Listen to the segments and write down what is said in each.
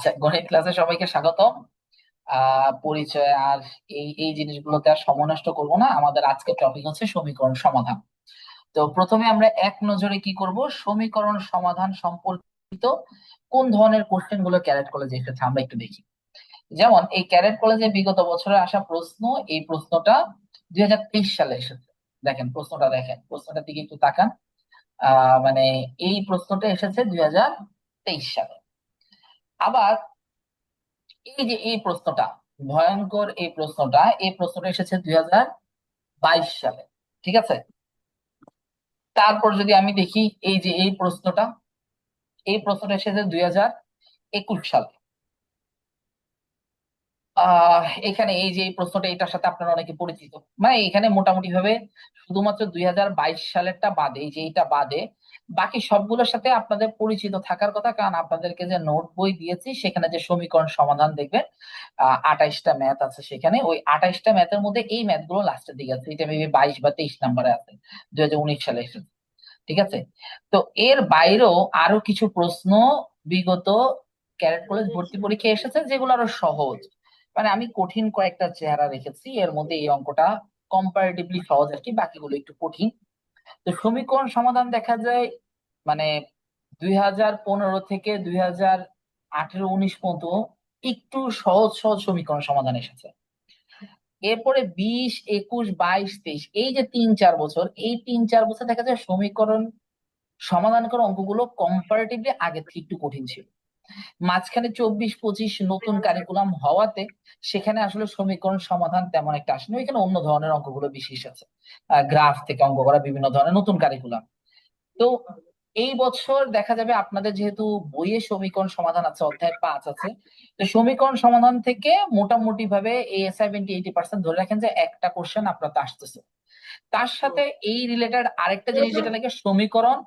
আচ্ছা, গণিত ক্লাসে সবাইকে স্বাগতম। পরিচয় আর এই এই জিনিসগুলোতে আর সময় নষ্ট করবো না। আমাদের আজকের টপিক হচ্ছে সমীকরণ সমাধান। তো প্রথমে আমরা এক নজরে কি করব, সমীকরণ সমাধান সম্পর্কিত কোন ধরনের কোশ্চেন গুলো ক্যারেট কলেজে এসেছে আমরা একটু দেখি। যেমন এই ক্যারেট কলেজে বিগত বছরে আসা প্রশ্ন, এই প্রশ্নটা 2023 সালে এসেছে। দেখেন প্রশ্নটা, দেখেন প্রশ্নটার দিকে একটু তাকান। মানে এই প্রশ্নটা এসেছে 2023 সালে। আবার এই যে এই প্রশ্নটা, ভয়ঙ্কর এই প্রশ্নটা এসেছে 2022 সালে। ঠিক আছে। তারপর যদি আমি দেখি, এই যে এই প্রশ্নটা এসেছে 2021 সালে। এখানে এই যে এই প্রশ্নটা, এটার সাথে আপনারা অনেকে পরিচিত। মানে এখানে মোটামুটি ভাবে শুধুমাত্র 2022 সালেরটা বাদে, এই যে এইটা বাদে বাকি সবগুলোর সাথে আপনাদের পরিচিত থাকার কথা, কারণ আপনাদেরকে যে নোট বই দিয়েছি সেখানে যে সমীকরণ সমাধান দেখবেন, 28টা ম্যাথ আছে সেখানে। ওই 28টা ম্যাথের মধ্যে এই ম্যাথ গুলো লাস্টের দিকে আছে, এটা মেবি 22 বা 23 নম্বরে আছে, 2019 সালে এসেছে। ঠিক আছে। তো এর বাইরেও আরো কিছু প্রশ্ন বিগত ক্যারেট কলেজ ভর্তি পরীক্ষায় এসেছে, যেগুলো আরো সহজ। মানে আমি কঠিন কয়েকটা চেহারা রেখেছি, এর মধ্যে এই অঙ্কটা কম্পারেটিভলি সহজ আর কি, বাকিগুলো একটু কঠিন। তো সমীকরণ সমাধান দেখা যায় মানে 2015 থেকে 2018-19 পর্যন্ত একটু সহজ সহজ সমীকরণ সমাধান এসেছে। এরপরে 20, 21, 22, 23 এই যে 3-4 বছর, এই 3-4 বছর দেখা যায় সমীকরণ সমাধান করা অঙ্কগুলো কম্পারেটিভলি আগের থেকে একটু কঠিন ছিল। মাঝখানে 24-25 নতুন কারিকুলাম হওয়াতে সেখানে আসলে সমীকরণ সমাধান তেমন একটা আসেনি, এখানে অন্য ধরনের অঙ্কগুলো বেশি এসেছে। গ্রাফ থেকে অঙ্ক করা, বিভিন্ন ধরনের নতুন কারিকুলাম। তো এই বছর দেখা যাবে আপনাদের যেহেতু বইয়ে সমীকরণ সমাধান আছে, অধ্যায় 5 আছে, তো সমীকরণ সমাধান থেকে মোটামুটি ভাবে এই 70-80% ধরে রাখেন যে একটা কোশ্চেন আপনার তো আসতেছে। তার সাথে এই রিলেটেড আরেকটা জিনিস যেটা লাগে, সমীকরণ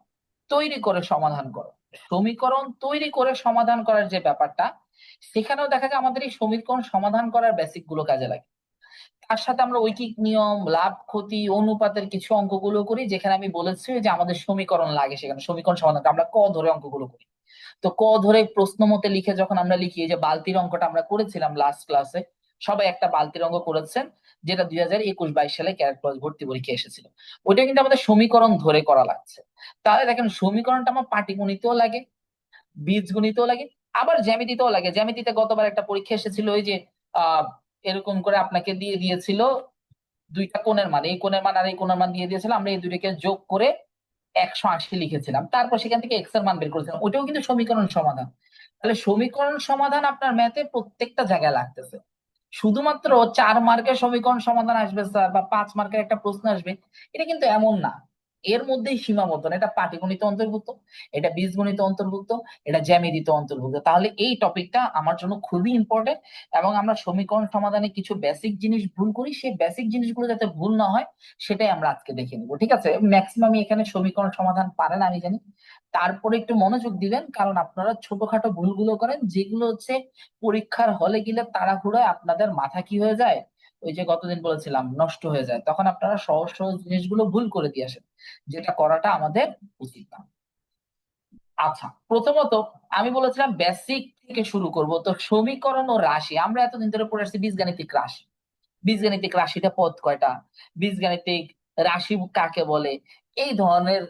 তৈরি করে সমাধান করো। সমীকরণ তৈরি করে সমাধান করার যে ব্যাপারটা, সেখানেও দেখা যায় আমাদের এই সমীকরণ সমাধান করার বেসিক গুলো কাজে লাগে। তার সাথে আমরা ঐকিক নিয়ম, লাভ ক্ষতি, অনুপাতের কিছু অঙ্কগুলো করি, যেখানে আমি বলেছি যে আমাদের সমীকরণ লাগে, সেখানে সমীকরণ সমাধান আমরা ক ধরে অঙ্কগুলো করি। তো ক ধরে প্রশ্ন মতে লিখে যখন আমরা লিখি, এই যে বালতির অঙ্কটা আমরা করেছিলাম লাস্ট ক্লাসে, সবাই একটা বালতির অঙ্ক করেছেন, যেটা 2021-22 সালে ক্যারেট ক্লাস ভর্তি পরীক্ষা এসেছিল। ওইটা কিন্তু আমাদের সমীকরণ ধরে করা লাগছে। তাহলে দেখেন সমীকরণটা আমার পাটিগণিতেও লাগে, বীজগণিতেও লাগে, আবার জ্যামিতিতেও লাগে। জ্যামিতিতে গতবার একটা পরীক্ষা এসেছিল, ওই যে আহ এরকম করে আপনাকে দিয়ে দিয়েছিল দুইটা কোণের মান, এই কোণের মান আর এই কোণের মান দিয়ে দিয়েছিল, আমরা এই দুইটাকে যোগ করে 180 লিখেছিলাম, তারপর সেখান থেকে এক্স এর মান বের করেছিলাম, ওইটাও কিন্তু সমীকরণ সমাধান। তাহলে সমীকরণ সমাধান আপনার ম্যাথে প্রত্যেকটা জায়গায় লাগতেছে। শুধুমাত্র 4 মার্কের সমীকরণ সমাধান আসবে স্যার, বা 5 মার্কের একটা প্রশ্ন আসবে, এটা কিন্তু এমন না। এর মধ্যেই সীমাবদ্ধ না। এটা পাটিগণিত অন্তর্ভুক্ত, এটা বীজগণিত অন্তর্ভুক্ত, এটা জ্যামিতিতে অন্তর্ভুক্ত। তাহলে এই টপিকটা আমার জন্য খুবই ইম্পর্টেন্ট। এবং আমরা সমীকরণ সমাধানে কিছু বেসিক জিনিস ভুল করি, সেই বেসিক জিনিসগুলো যাতে ভুল না হয় সেটাই আমরা আজকে দেখে নিবো। ঠিক আছে। ম্যাক্সিমাম এখানে সমীকরণ সমাধান পারেন আমি জানি, তারপরে একটু মনোযোগ দিবেন, কারণ আপনারা ছোটখাটো ভুলগুলো করেন, যেগুলো হচ্ছে পরীক্ষার হলে গেলে তাড়াহুড়োয় আপনাদের মাথা কি হয়ে যায়, ওই যে গতদিন বলেছিলাম নষ্ট হয়ে যায়, তখন আপনারা সহজ সহজ জিনিসগুলো ভুল করে দিয়ে আসেন, যেটা করাটা আমাদের উচিত না। আচ্ছা, প্রথমত আমি বলেছিলাম বেসিক থেকে শুরু করব। তো সমীকরণ ও রাশি আমরা এতদিন ধরে পড়ে আসছি, বীজগাণিতিক রাশি। বীজগাণিতিক রাশিটা পদ কয়টা, বীজগাণিতিক রাশি কাকে বলে, এই ধরনের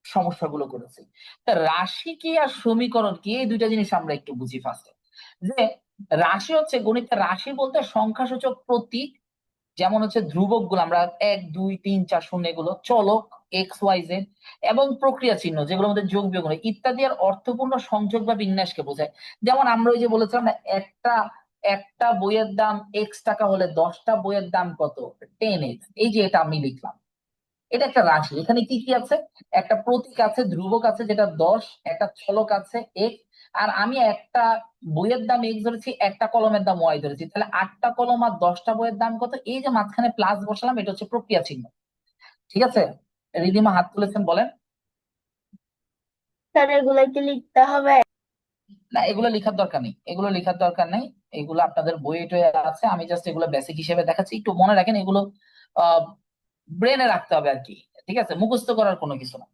সমস্যাগুলো করেছি। তা রাশি কি আর সমীকরণ কি, এই দুইটা জিনিস আমরা একটু বুঝি ফার্স্টে। যে রাশি হচ্ছে গণিতের, রাশি বলতে সংখ্যাসূচক প্রতীক, যেমন হচ্ছে ধ্রুবক গুলো আমরা 1, 2, 3, 4, 0 এগুলো, চলক XYZ, এবং প্রক্রিয়া চিহ্ন যেগুলো আমাদের যোগ বিয়োগ হয় ইত্যাদি আর অর্থপূর্ণ সংযোগ বা বিন্যাসকে বোঝায়। যেমন আমরা ওই যে বলেছিলাম না, একটা একটা বইয়ের দাম X টাকা হলে 10টা বইয়ের দাম কত, 10X। এই যে এটা আমি লিখলাম, এটা একটা রাশি। এখানে কি কি আছে, একটা প্রতীক আছে, ধ্রুবক আছে যেটা 10, একটা চলক আছে X, আর আমি একটা বইয়ের দাম X ধরেছি, একটা কলমের দাম Y ধরেছি, তাহলে 8টা কলম আর 10টা বইয়ের দাম কত, এই যে মাঝখানে প্লাস বসালাম, এটা হচ্ছে প্রক্রিয়া চিহ্ন। ঠিক আছে। রিদিমা হাত তুলেছেন, বলেন। স্যার এগুলা কি লিখতে হবে? না, এগুলো লেখার দরকার নেই, এগুলো লেখার দরকার নেই। এগুলো আপনাদের বইয়ে টয়ে আছে, আমি জাস্ট এগুলো বেসিক হিসেবে দেখাচ্ছি, একটু মনে রাখেন এগুলো। আহ ব্রেনে রাখতে হবে আর কি। ঠিক আছে, মুখস্থ করার কোনো কিছু না।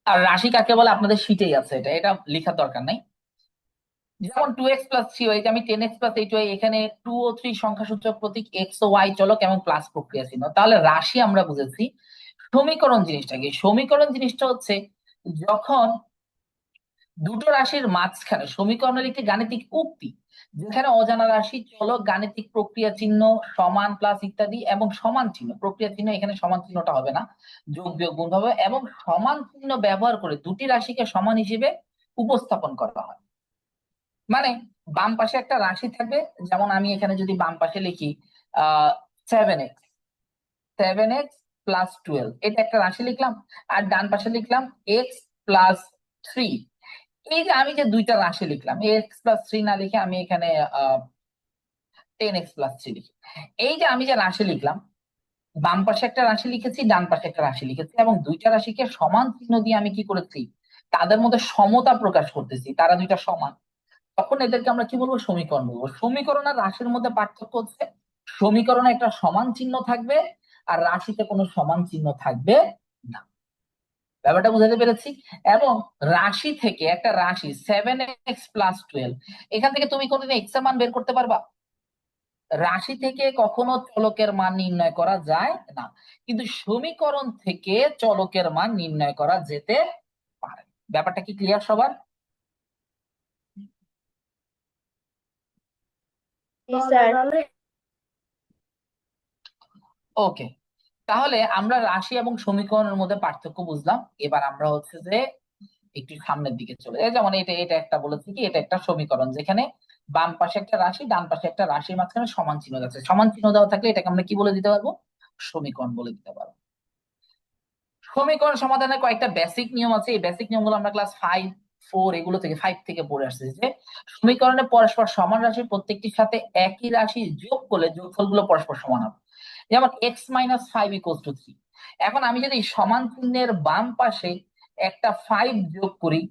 আর রাশি কাকে বলে আপনাদের শীটেই আছে, এটা এটা লেখার দরকার নাই। যেমন 2x+3, এই যে আমি 10x+8y, এখানে 2 ও 3 সংখ্যাসূচক প্রতীক এক্স ও ওয়াই চলক এবং প্লাস প্রক্রিয়া চিহ্ন। তাহলে রাশি আমরা বুঝেছি। সমীকরণ জিনিসটা কি? সমীকরণ জিনিসটা হচ্ছে যখন দুটো রাশির মাঝখানে, সমীকরণের একটি গাণিতিক উক্তি যেখানে অজানা রাশি, চলক, গাণিতিক প্রক্রিয়া চিহ্ন, সমান, প্লাস ইত্যাদি এবং সমান চিহ্ন, প্রক্রিয়া চিহ্ন এখানে সমান চিহ্নটা হবে না, যোগ বিয়োগ গুণ হবে, এবং সমান চিহ্ন ব্যবহার করে দুটি রাশিকে সমান হিসেবে উপস্থাপন করা হয়। মানে বাম পাশে একটা রাশি থাকবে, যেমন আমি এখানে যদি বাম পাশে লিখি 7x, 7x+12, এটা একটা রাশি লিখলাম। আর ডান পাশে লিখলাম x+3। এই যে আমি যে দুইটা রাশি লিখলাম, x+3 না লিখে আমি এখানে 10x+3 লিখি। এই যে আমি যে রাশি লিখলাম, বাম পাশে একটা রাশি লিখেছি, ডান পাশে একটা রাশি লিখেছি, এবং দুইটা রাশিকে সমান চিহ্ন দিয়ে আমি কি করেছি, তাদের মধ্যে সমতা প্রকাশ করতেছি, তারা দুইটা সমান। তখন এদেরকে আমরা কি বলবো? সমীকরণ বলবো। সমীকরণ আর রাশির মধ্যে পার্থক্য হচ্ছে সমীকরণে একটা সমান চিহ্ন থাকবে আর রাশিতে কোনো সমান চিহ্ন থাকবে না। ব্যাপারটা বুঝাতে পেরেছি? এবং রাশি থেকে, একটা রাশি 7x+12, এখান থেকে তুমি কোনদিন এক্স এর মান বের করতে পারবা? রাশি থেকে কখনো চলকের মান নির্ণয় করা যায় না, কিন্তু সমীকরণ থেকে চলকের মান নির্ণয় করা যেতে পারে। ব্যাপারটা কি ক্লিয়ার সবার? জি স্যার। ওকে, তাহলে আমরা রাশি এবং সমীকরণের মধ্যে পার্থক্য বুঝলাম। এবার আমরা হচ্ছে যে একটু সামনের দিকে চলে যাই। যেমন এটা এটা একটা বলেছি কি, এটা একটা সমীকরণ যেখানে বাম পাশে একটা রাশি, ডান পাশে একটা রাশির মাঝখানে সমান চিহ্ন আছে। সমান চিহ্ন দেওয়া থাকলে এটাকে আমরা কি বলে দিতে পারবো? সমীকরণ বলে দিতে পারবো। সমীকরণ সমাধানের কয়েকটা বেসিক নিয়ম আছে, এই বেসিক নিয়মগুলো আমরা ক্লাস 5, 4 এগুলো থেকে 5 থেকে পড়ে আসছি। যে সমীকরণে পরস্পর সমান রাশির প্রত্যেকটির সাথে একই রাশি যোগ করলে যোগফলগুলো পরস্পর সমান হবে। যেমন x-5 = 3। এখন আমি যদি সমান চিহ্নের বাম পাশে একটা 5 যোগ করি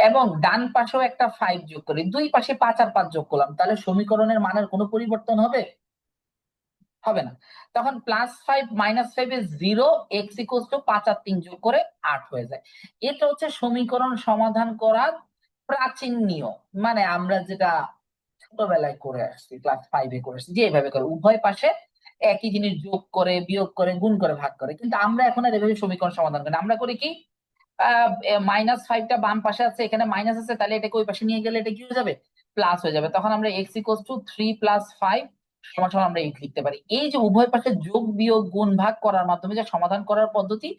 এবং ডান পাশেও একটা 5 যোগ করি, দুই পাশে 5 আর 5 যোগ করলাম, তাহলে সমীকরণের মানের কোনো পরিবর্তন হবে? হবে না। তখন +5 - 5 = 0, x = 5 আর 3 যোগ করে 8 হয়ে যায়। এটা হচ্ছে সমীকরণ সমাধান করার প্রাচীন নিয়ম। মানে আমরা যেটা ছোটবেলায় করে আসছি, ক্লাস 5-এ করে আসছি, যে এইভাবে করে উভয় পাশে একই জিনিস যোগ করে, বিয়োগ করে, গুণ করে, ভাগ করে। কিন্তু আমরা এখন আর এভাবে সমীকরণ সমাধান করি না। আমরা করি কি, -5টা বাম পাশে আছে, এখানে মাইনাস আছে, তাহলে এটাকে ওই পাশে নিয়ে গেলে এটা কি হয়ে যাবে? প্লাস হয়ে যাবে। তখন আমরা x = 3 + 5 সমান সমান আমরা 8 লিখতে পারি। এই যে উভয় পাশে যোগ বিয়োগ গুণ ভাগ করার মাধ্যমে যে সমাধান করার পদ্ধতি,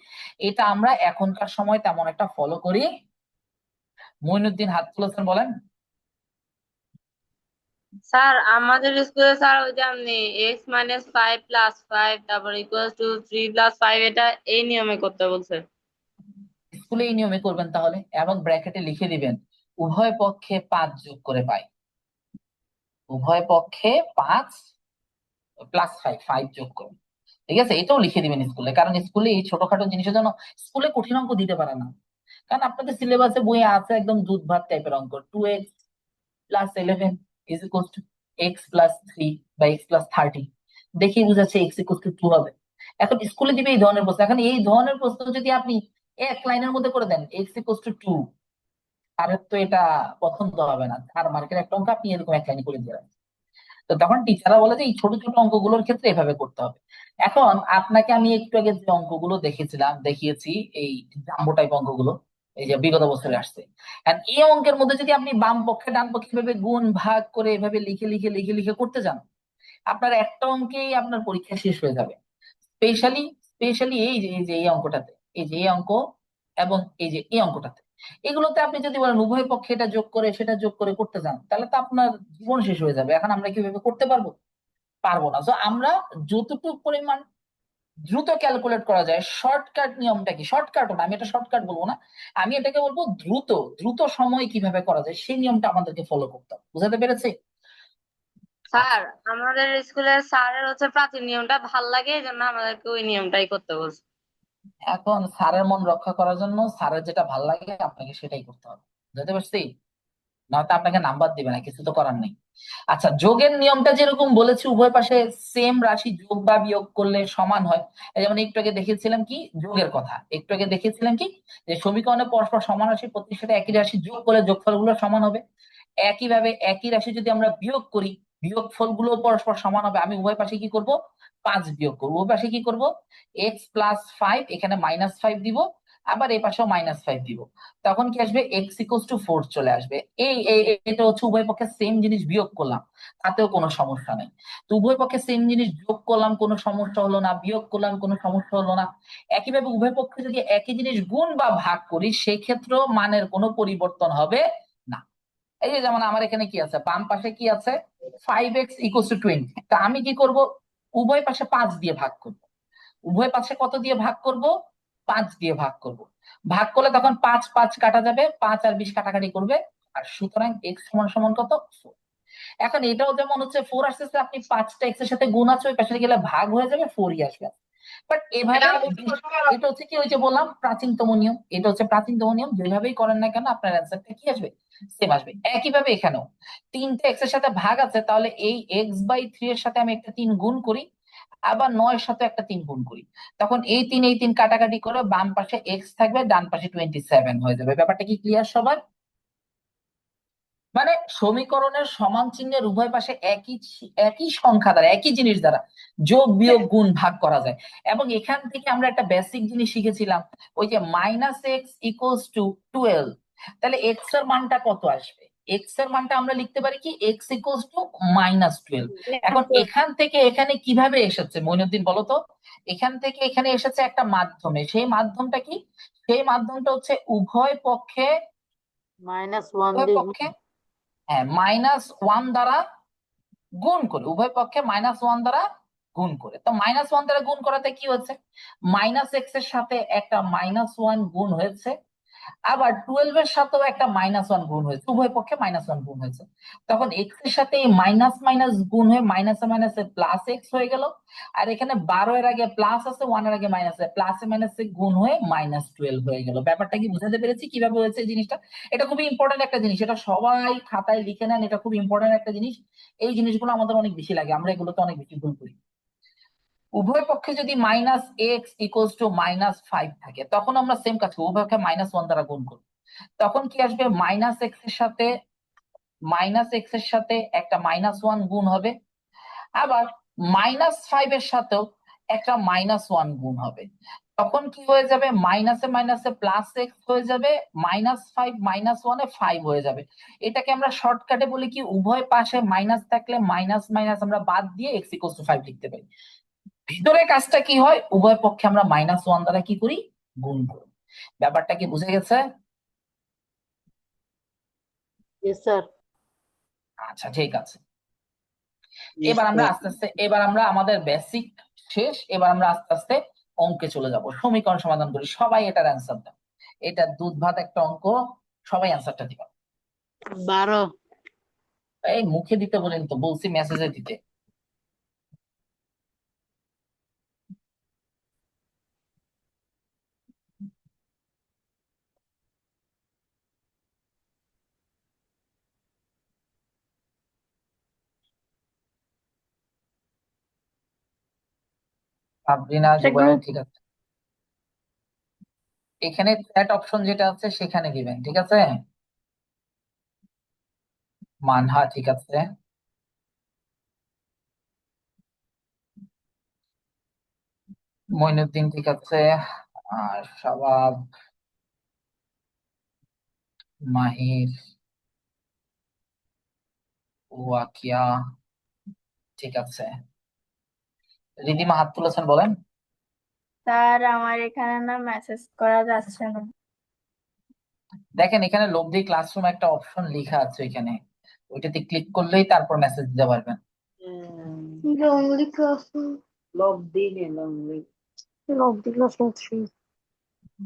এটা আমরা এখনকার সময় তেমন একটা ফলো করি। মইনুদ্দিন হাত তুলেছেন, বলেন। স্যার আমাদের স্কুলে স্যার ওই যে আপনি x-5 + 5 তারপর =3 + 5 এটা এই নিয়মে করতে বলছে। স্কুলে এই নিয়মে করবেন তাহলে, এবং ব্র্যাকেটে লিখে দিবেন উভয় পক্ষে 5 যোগ করে পাই। উভয় পক্ষে 5 + 5, 5 যোগ করে। ঠিক আছে, এটাও লিখে দিবেন স্কুলে, কারণ স্কুলে এই ছোটখাটো জিনিসের জন্য স্কুলে কঠিন অঙ্ক দিতে পারে না। কারণ আপনাদের সিলেবাসে বইয়ে আছে একদম দুধ ভাত টাইপের অঙ্ক, 2x + 11 = x + 3 বা x + 30, দেখেই বুঝাচ্ছে x = 2 হবে। এখন স্কুলে দিবে এই ধরনের প্রশ্ন। এখন এই ধরনের প্রশ্ন যদি আপনি এক লাইনের মধ্যে করে দেন, x = 2, আর তো এটা পছন্দ হবে না। 4 মার্কের একটা অঙ্ক আপনি এরকম এক লাইনে করে দিয়ে রাখেন। তো তখন টিচাররা বলে যে এই ছোট ছোট অঙ্কগুলোর ক্ষেত্রে এভাবে করতে হবে। এখন আপনাকে আমি একটু আগে যে অঙ্কগুলো দেখিয়েছি, এই জাম্বো টাইপ অঙ্কগুলো, এই যে বিগত বছরে আসছে। আর এই অঙ্কের মধ্যে যদি আপনি বাম পক্ষে ডান পক্ষে এভাবে গুণ ভাগ করে এভাবে লিখে লিখে লিখে লিখে করতে যান, আপনার একটা অঙ্কেই আপনার পরীক্ষা শেষ হয়ে যাবে। স্পেশালি স্পেশালি এই যে এই অঙ্কটাতে, এই যে এই অঙ্ক এবং এই যে এই অঙ্কটাতে, এগুলোতে আপনি যদি বলেন উভয় পক্ষে এটা যোগ করে সেটা যোগ করে করতে যান, তাহলে তো আপনার জীবন শেষ হয়ে যাবে। এখন আমরা কিভাবে করতে পারবো? পারবো না। তো আমরা যতটুকু পরিমাণ দ্রুত ক্যালকুলেট করা যায়, শর্টকাট নিয়মটা কি, শর্টকাটও না, আমি এটা শর্টকাট বলবো না, আমি এটাকে বলবো দ্রুত দ্রুত সময় কিভাবে করা যায় সেই নিয়মটা আমাদেরকে ফলো করতে হবে। বুঝাতে পেরেছি? আচ্ছা, স্যার আমাদের স্কুলের স্যারের হচ্ছে প্রাচীন নিয়মটা ভাল লাগে, এই জন্য আমাদেরকে ওই নিয়মটাই করতে বলছে। এখন স্যারের মন রক্ষা করার জন্য স্যারের যেটা ভাল লাগে আপনাকে সেটাই করতে হবে। বুঝতে পারছি? নয়তো আপনাকে নাম্বার দিবে না, কিছু তো করার নেই। আচ্ছা, যোগের নিয়মটা যেরকম বলেছি উভয় পাশে সেম রাশি যোগ বা বিয়োগ করলে সমান হয়। এই যেমন একটু আগে দেখেছিলাম কি যোগের কথা, একটু আগে দেখেছিলাম কি যে সমীকরণে পরস্পর সমান রাশি প্রত্যেকের সাথে একই রাশি যোগ করলে যোগফলগুলো সমান হবে। একইভাবে একই রাশি যদি আমরা বিয়োগ করি, বিয়োগফল গুলো পরস্পর সমান হবে। আমি উভয় পাশে কি করব, 5 বিয়োগ করবো। উভয় পাশে কি করব, x+5, এখানে -5 দিব, আবার এই পাশেও -5 দিব। তখন কি আসবে, x = 4 চলে আসবে। এটা হচ্ছে উভয় পক্ষে সেম জিনিস বিয়োগ করলাম, তাতেও কোনো সমস্যা নেই। তো উভয় পক্ষে সেম জিনিস যোগ করলাম, কোনো সমস্যা হলো না, বিয়োগ করলাম, কোনো সমস্যা হলো না। একইভাবে উভয় পক্ষে যদি একই জিনিস গুণ বা ভাগ করি, সেই ক্ষেত্রেও মানের কোনো পরিবর্তন হবে না। এই যে যেমন আমার এখানে কি আছে, বাম পাশে কি আছে, 5x = 20। তা আমি কি করব, উভয় পাশে 5 দিয়ে ভাগ করব। উভয় পাশে কত দিয়ে ভাগ করব, 5 দিয়ে ভাগ করব। ভাগ করলে তখন 5 5 কাটা যাবে, 5 আর 20 কাটাকাটি করবে, আর সুতরাং x সমান সমান কত, 4। এখন এটাও যেমন হচ্ছে 4 আসতেছে, আপনি 5টা x এর সাথে গুণ আছে, ওই পাশে গেলে ভাগ হয়ে যাবে, 4ই আসবে। বাট এভাবে এটা হচ্ছে কি, ওই যে বললাম প্রাচীনতম নিয়ম, এটা হচ্ছে প্রাচীনতম নিয়ম, যেভাবেই করেন না কেন আপনার অ্যান্সারটা কি আসবে, সেম আসবে। একইভাবে এখানেও 3টে x এর সাথে ভাগ আছে, তাহলে এই x/3 এর সাথে আমি একটা 3 গুণ করি, আবার 9 এর সাথে একটা 3 গুণ করি। তখন এই তিন কাটাকাটি করে বাম পাশে x থাকবে, ডান পাশে 27 হয়ে যাবে। ব্যাপারটা কি ক্লিয়ার সবার? মানে সমীকরণের সমান চিহ্নের উভয় পাশে একই একই সংখ্যা দ্বারা, একই জিনিস দ্বারা যোগ বিয়োগ গুণ ভাগ করা যায়। এবং এখান থেকে আমরা একটা বেসিক জিনিস শিখেছিলাম, ওই যে -x = 12। তাহলে এক্স এর মানটা কত আসবে, এক্স এর মানটা আমরা লিখতে পারি কি, x = -12। এখন এখান থেকে এখানে কিভাবে এসেছে মইনুদ্দিন বলো তো? এখান থেকে এখানে এসেছে একটা মাধ্যমে, সেই মাধ্যমটা কি, সেই মাধ্যমটা হচ্ছে উভয় পক্ষে, -1 উভয় দিয়ে পক্ষে, হ্যাঁ, -1 দ্বারা গুণ করে, উভয় পক্ষে -1 দ্বারা গুণ করে। তো -1 দ্বারা গুণ করাতে কি হচ্ছে, -x এর সাথে একটা -1 গুণ হয়েছে, আবার 12 এর সাথেও একটা -1 গুণ হয়েছে, উভয় পক্ষে -1 গুণ হয়েছে। তখন x এর সাথে এই মাইনাস মাইনাস গুণ হয়ে মাইনাসে মাইনাসে প্লাস এক্স হয়ে গেল। আর এখানে 12 এর আগে প্লাস আছে, 1 এর আগে মাইনাস আছে, প্লাসে মাইনাসে গুণ হয়ে -12 হয়ে গেল। ব্যাপারটা কি বুঝাতে পেরেছি কিভাবে হয়েছে এই জিনিসটা? এটা খুবই ইম্পর্টেন্ট একটা জিনিস, এটা সবাই খাতায় লিখে নেন, এটা খুব ইম্পর্টেন্ট একটা জিনিস। এই জিনিসগুলো আমাদের অনেক বেশি লাগে, আমরা এগুলোতে অনেক বেশি ভুল করি। উভয় পক্ষে যদি -x = -5 থাকে, তখন আমরা সেম কাজ করবো, উভয় পক্ষে -1 দ্বারা গুণ করবো। তখন কি আসবে, -x এর সাথে একটা -1 গুণ হবে, আবার -5 এর সাথেও একটা -1 গুণ হবে। তখন কি হয়ে যাবে, মাইনাসে মাইনাসে প্লাস এক্স হয়ে যাবে, -5 -1 এ 5 হয়ে যাবে। এটাকে আমরা শর্টকাটে বলি কি, উভয় পাশে মাইনাস থাকলে মাইনাস মাইনাস আমরা বাদ দিয়ে x = 5 লিখতে পারি। ভিতরে কাজটা কি হয়, উভয় পক্ষে আমরা -1 দ্বারা কি করি, গুণ করি। ব্যাপারটা কি বুঝে গেছে? Yes, sir. আচ্ছা, ঠিক আছে। Yes, এবার আমরা sir. আস্তে আস্তে, এবার আমরা আমাদের বেসিক শেষ, এবার আমরা আস্তে আস্তে অঙ্কে চলে যাব। সমীকরণ সমাধান করি, সবাই এটার অ্যান্সার দাও। এটা দুধ ভাত একটা অঙ্ক, সবাই অ্যান্সারটা দিবা। 12। এই মুখে দিতে বলেন তো, বলছি মেসেজে দিতে। সাবরিনা, জুবাইর, ঠিক আছে। এখানে চ্যাট অপশন যেটা আছে সেখানে দিবেন, ঠিক আছে। মানহা, ঠিক আছে। মইনুদ্দিন, ঠিক আছে। আর শাবাব, মাহির, ওয়াকিয়া, ঠিক আছে। রিদিমা হাত তুলেছেন, বলেন। স্যার আমার এখানে না মেসেজ করা যাচ্ছে না। দেখেন এখানে লব্ধি ক্লাসরুম একটা অপশন লেখা আছে, এখানে ওইটাতে ক্লিক করলেই তারপর মেসেজ দিতে পারবেন। লংলি ক্লাসরুম, Lonely. লংলি ক্লাসরুম 3।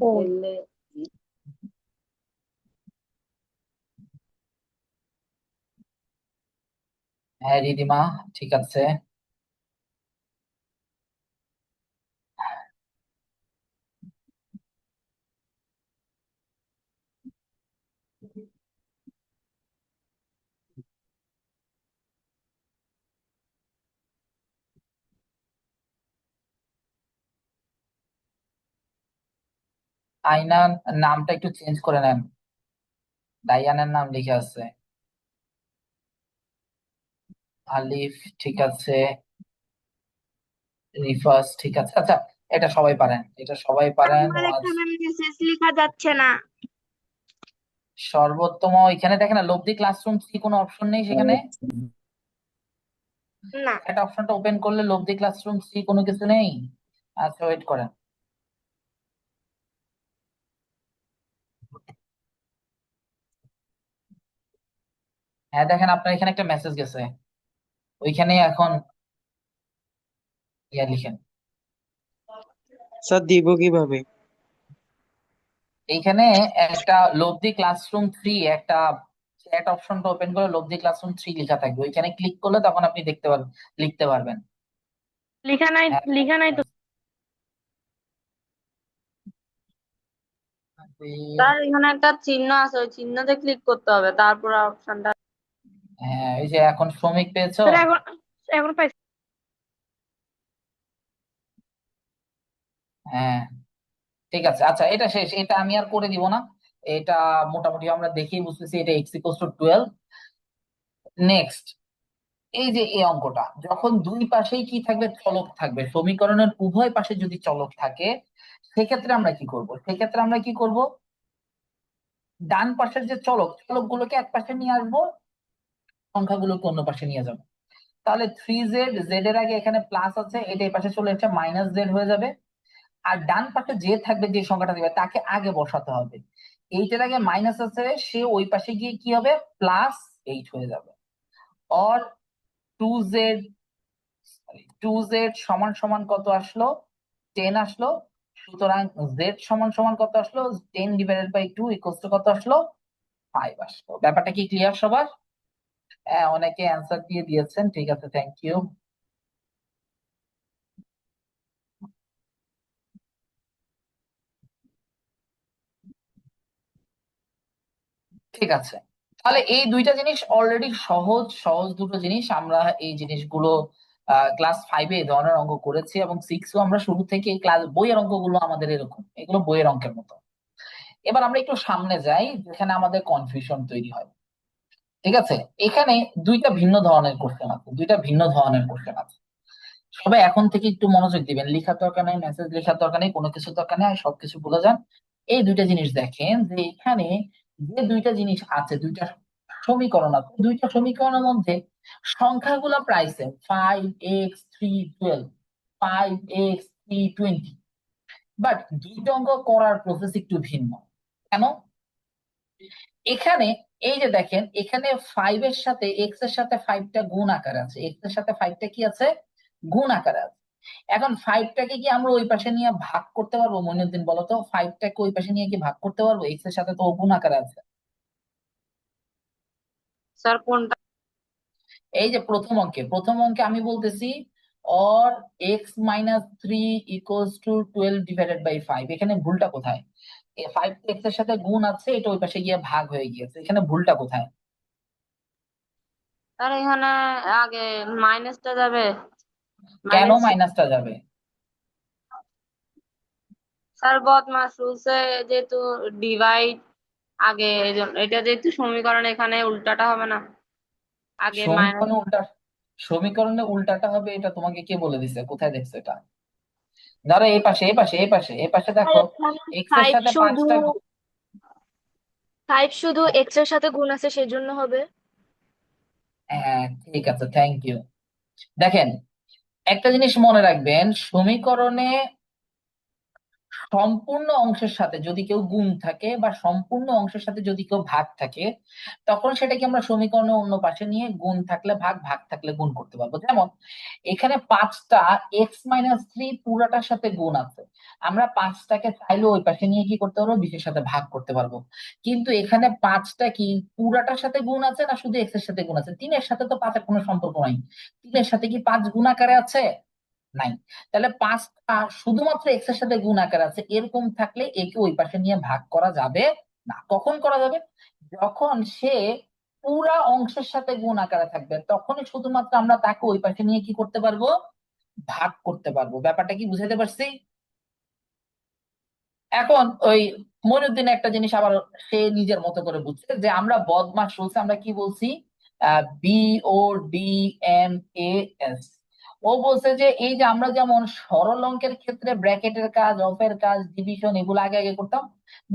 ও L- হ্যাঁ রিদিমা, ঠিক আছে। আইনার নামটা একটু চেঞ্জ করে নেন, ডায়ানের নাম লিখে আছে। আলিফ ঠিক আছে, রিফাস ঠিক আছে। আচ্ছা, এটা সবাই পারেন, এটা সবাই পারেন। আমার ওয়াজ এখানে মেসেজ লেখা যাচ্ছে না। সর্বোত্তম, এখানে দেখেন না লব্ধি ক্লাসরুম কি কোনো অপশন নেই সেখানে? না, চ্যাট অপশনটা ওপেন করলে লব্ধি ক্লাসরুম সি কোনো কিছু নেই। আচ্ছা, ওয়েট করেন। হ্যাঁ দেখেন, আপনার এখানে একটা মেসেজ গেছে, ওইখানে এখন ইয়া লিখেন। স্যার দিব কিভাবে? এইখানে একটা লব্ধি ক্লাসরুম থ্রি, একটা চ্যাট অপশনটা ওপেন করে লব্ধি ক্লাসরুম থ্রি লেখা থাকবে, ওইখানে ক্লিক করলে তখন আপনি দেখতে পারবেন, লিখতে পারবেন। লেখা নাই, হ্যাঁ, লেখা নাই তো। স্যার এখানে একটা চিহ্ন আছে, ওই চিহ্নতে ক্লিক করতে হবে, তারপর অপশনটা। হ্যাঁ, এই যে এখন শ্রমিক পেয়েছো। স্যার এখন, এখন পাইছি। হ্যাঁ ঠিক আছে, আচ্ছা এটা শেষ, এটা আমি আর করে দিব না। এটা মোটামুটি আমরা দেখেই বুঝতেছি এটা এক্স ইকুয়ালস টু 12। নেক্সট, এই যে এই অঙ্কটা যখন দুই পাশেই কি থাকবে, চলক থাকবে, সমীকরণের উভয় পাশে যদি চলক থাকে, সেক্ষেত্রে আমরা কি করব? সেক্ষেত্রে আমরা কি করব, ডান পাশের যে চলক, চলকগুলোকে এক পাশে নিয়ে আসবো, সংখ্যাগুলোকে অন্য পাশে নিয়ে যাবো। তাহলে 3z, জেড এর আগে এখানে প্লাস আছে, এটা এই পাশে চলে এসে মাইনাস জেড হয়ে যাবে। আর ডান পাশে যে থাকবে, যে সংখ্যাটা দিবে তাকে আগে বসাতে হবে। এইটার আগে মাইনাস আছে, সে ওই পাশে গিয়ে কি হবে, প্লাস 8 হয়ে যাবে। অর 2z, 2z সমান সমান কত আসলো, 10 আসলো। সুতরাং z সমান সমান কত আসলো, 10/2 ইকুয়ালস টু কত আসলো, 5 আসলো। ব্যাপারটা কি ক্লিয়ার সবার? হ্যাঁ, অনেকে অ্যান্সার দিয়ে দিয়েছেন, ঠিক আছে, থ্যাংক ইউ। ঠিক আছে, তাহলে এই দুইটা জিনিস অলরেডি সহজ সহজ দুটো জিনিস, আমরা এই জিনিসগুলো ক্লাস ফাইভে এই ধরনের অঙ্ক করেছি, এবং সিক্সও আমরা শুরু থেকে ক্লাস বইয়ের অঙ্কগুলো আমাদের এরকম, এগুলো বইয়ের অঙ্কের মতো। এবার আমরা একটু সামনে যাই, যেখানে আমাদের কনফিউশন তৈরি হয়। ঠিক আছে, এখানে দুইটা ভিন্ন ধরনের কোশ্চেন আছে, দুইটা ভিন্ন ধরনের কোশ্চেন আছে। সবাই এখন থেকে একটু মনোযোগ দিবেন, লেখার দরকার নেই, মেসেজ লেখার দরকার নেই, কোনো কিছু দরকার নেই, আর সবকিছু ভুলে যান। এই দুইটা জিনিস দেখেন, যে এখানে যে দুইটা জিনিস আছে, দুইটা সমীকরণ আছে, দুইটা সমীকরণের মধ্যে সংখ্যাগুলো প্রায় সেম, 5x3 12, 5x3 20, বাট দুইটা অঙ্ক করার প্রসেস একটু ভিন্ন। কেন? এখানে এই যে দেখেন, এখানে 5 এর সাথে গুণ আকারে আছে, এক্স এর সাথে 5টা কি আছে, গুণ আকারে আছে। এখন 5টাকে কি আমরা ওই পাশে নিয়ে ভাগ করতে পারবো? মইনুদ্দিন বলো তো, 5টাকে ওই পাশে নিয়ে কি ভাগ করতে পারবো? এক্স এর সাথে তো ও গুণ আকারে আছে। স্যার কোনটা? এই যে প্রথম অঙ্কে আমি বলতেছি অর x-3 ইকুয়ালস টু 12/5, এখানে ভুলটা কোথায়? 5 এক্স এর সাথে গুণ আছে, এটা ওই পাশে গিয়ে ভাগ হয়ে গিয়েছে, এখানে ভুলটা কোথায়? স্যার এখানে আগে মাইনাসটা যাবে, কেন মাইনাস। মাইনাসটা যাবে? স্যার বদমাস রুলসে যেহেতু ডিভাইড আগে, এজন্য এটা যেহেতু সমীকরণ, এখানে উল্টাটা হবে না, আগে মাইনাস। সমীকরণে উল্টা, সমীকরণে উল্টাটা হবে, এটা তোমাকে কে বলে দিছে? কোথায় দেখছো এটা? ধরো এই পাশে আর দেখো, এখানে এক্স এর ফাইভ সাথে শুধু, 5টা। ফাইভ শুধু এক্স এর সাথে গুণ আছে সেজন্য হবে। হ্যাঁ ঠিক আছে, থ্যাংক ইউ। দেখেন, একটা জিনিস মনে রাখবেন, সমীকরণে সম্পূর্ণ অংশের সাথে যদি কেউ গুণ থাকে, বা সম্পূর্ণ অংশের সাথে যদি কেউ ভাগ থাকে, তখন সেটাকে আমরা সমীকরণের অন্য পাশে নিয়ে গুণ থাকলে ভাগ, ভাগ থাকলে গুণ করতে পারবো। যেমন এখানে 5টা x-3 পুরাটার সাথে গুণ আছে, আমরা 5টাকে চাইলে ওই পাশে নিয়ে কি করতে পারবো, 20-এর সাথে ভাগ করতে পারবো। কিন্তু এখানে 5টা কি পুরাটার সাথে গুণ আছে, না শুধু এক্স এর সাথে গুণ আছে? 3-এর সাথে তো 5-এর কোনো সম্পর্ক নাই, 3-এর সাথে কি 5 গুণ আকারে আছে? নাই। তাহলে 5টা শুধুমাত্র এক্স এর সাথে গুণ আকার আছে, এরকম থাকলে একে ওই পাশে নিয়ে ভাগ করা যাবে না। কখন করা যাবে? যখন সে পুরা অংশের সাথে গুণ আকারে থাকবে, তখনই শুধুমাত্র আমরা তাকে ওই পাশে নিয়ে কি করতে পারবো, ভাগ করতে পারবো। ব্যাপারটা কি বুঝাতে পারছি? এখন ওই মইনুদ্দিন একটা জিনিস আবার সে নিজের মতো করে বুঝছে যে আমরা বদমাস রুলস আমরা কি বলছি, BODMAS। ও বলছে যে এই যে আমরা যেমন সরল অঙ্কের ক্ষেত্রে ব্র্যাকেটের কাজ, অফের কাজ, ডিভিশন এগুলো আগে আগে করতাম,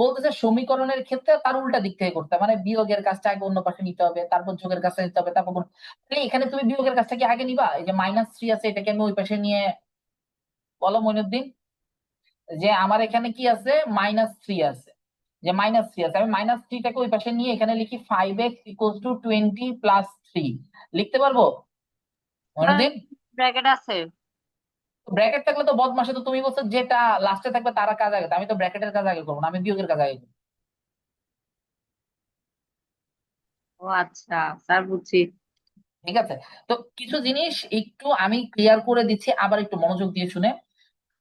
বলতেছে সমীকরণের ক্ষেত্রে তার উল্টা দিক থেকে করতে হবে। মানে বিয়োগের কাজটা আগে অন্য পাশে নিতে হবে, তারপর যোগের কাজটা নিতে হবে, তারপর তাহলে এখানে তুমি বিয়োগের কাজটা কি আগে নিবা? এই যে -3 আছে এটাকে আমি ওই পাশে নিয়ে, বলো মইনুদ্দিন, যে আমার এখানে কি আছে, -3 আছে, যে -3 আছে, আমি -3টাকে ওই পাশে নিয়ে এখানে লিখি 5x = 20 + 3, লিখতে পারবো মইনুদ্দিন? ব্র্যাকেট আছে। ব্র্যাকেট থাকলে তো বদমাসে, তো তুমি বলছো যেটা লাস্টে থাকবে তারা কাজ আগে, তো আমি তো ব্র্যাকেটের কাজ আগে করবো না, আমি বিয়োগের কাজ আগে করবো। ও আচ্ছা, স্যার বুঝছি। ঠিক আছে, তো কিছু জিনিস একটু আমি ক্লিয়ার করে দিচ্ছি, আবার একটু মনোযোগ দিয়ে শুনে।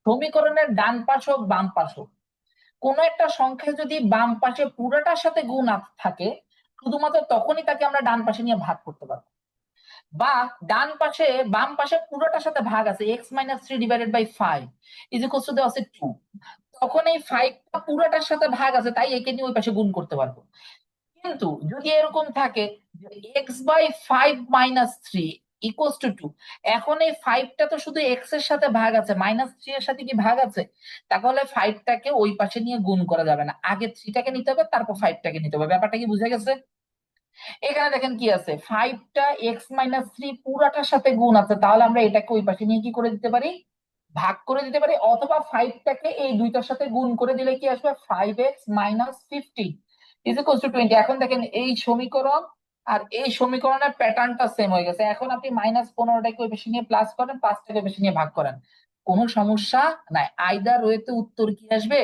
সমীকরণের ডান পাশ হোক বাম পাশ হোক, কোন একটা সংখ্যা যদি বাম পাশে পুরোটার সাথে গুণ থাকে, শুধুমাত্র তখনই তাকে আমরা ডান পাশে নিয়ে ভাগ করতে পারবো। বা ডান পাশে বাম পাশে পুরোটার সাথে ভাগ আছে, x - 3/5 দেওয়া আছে 2, তখন এই 5টা পুরোটার সাথে ভাগ আছে, তাই একে নিয়ে ওই পাশে গুণ করতে পারবো। কিন্তু যদি এরকম থাকে x/5 - 3 = 2, এখন এই 5টা তো শুধু এক্স এর সাথে ভাগ আছে, -3 এর সাথে কি ভাগ আছে, তাহলে 5টাকে ওই পাশে নিয়ে গুণ করা যাবে না, আগে 3টাকে নিতে হবে, তারপর 5টাকে নিতে হবে। ব্যাপারটা কি বুঝে গেছে? এখানে দেখেন কি আছে, 5টা x - 3 পুরাটার সাথে গুণ আছে, তাহলে আমরা এটাকে ওই পাশে নিয়ে কি করে দিতে পারি, ভাগ করে দিতে পারি, অথবা 5টাকে এই দুইটার সাথে গুণ করে দিলে কি আসবে, 5x - 15 = 20। এখন দেখেন এই সমীকরণ আর এই সমীকরণের প্যাটার্নটা সেম হয়ে গেছে। এখন আপনি -15টাকে ওই পাশে নিয়ে প্লাস করেন, 5টাকে ওই পাশে নিয়ে ভাগ করেন, কোনো সমস্যা নাই, আইদার ওয়েতে উত্তর কি আসবে,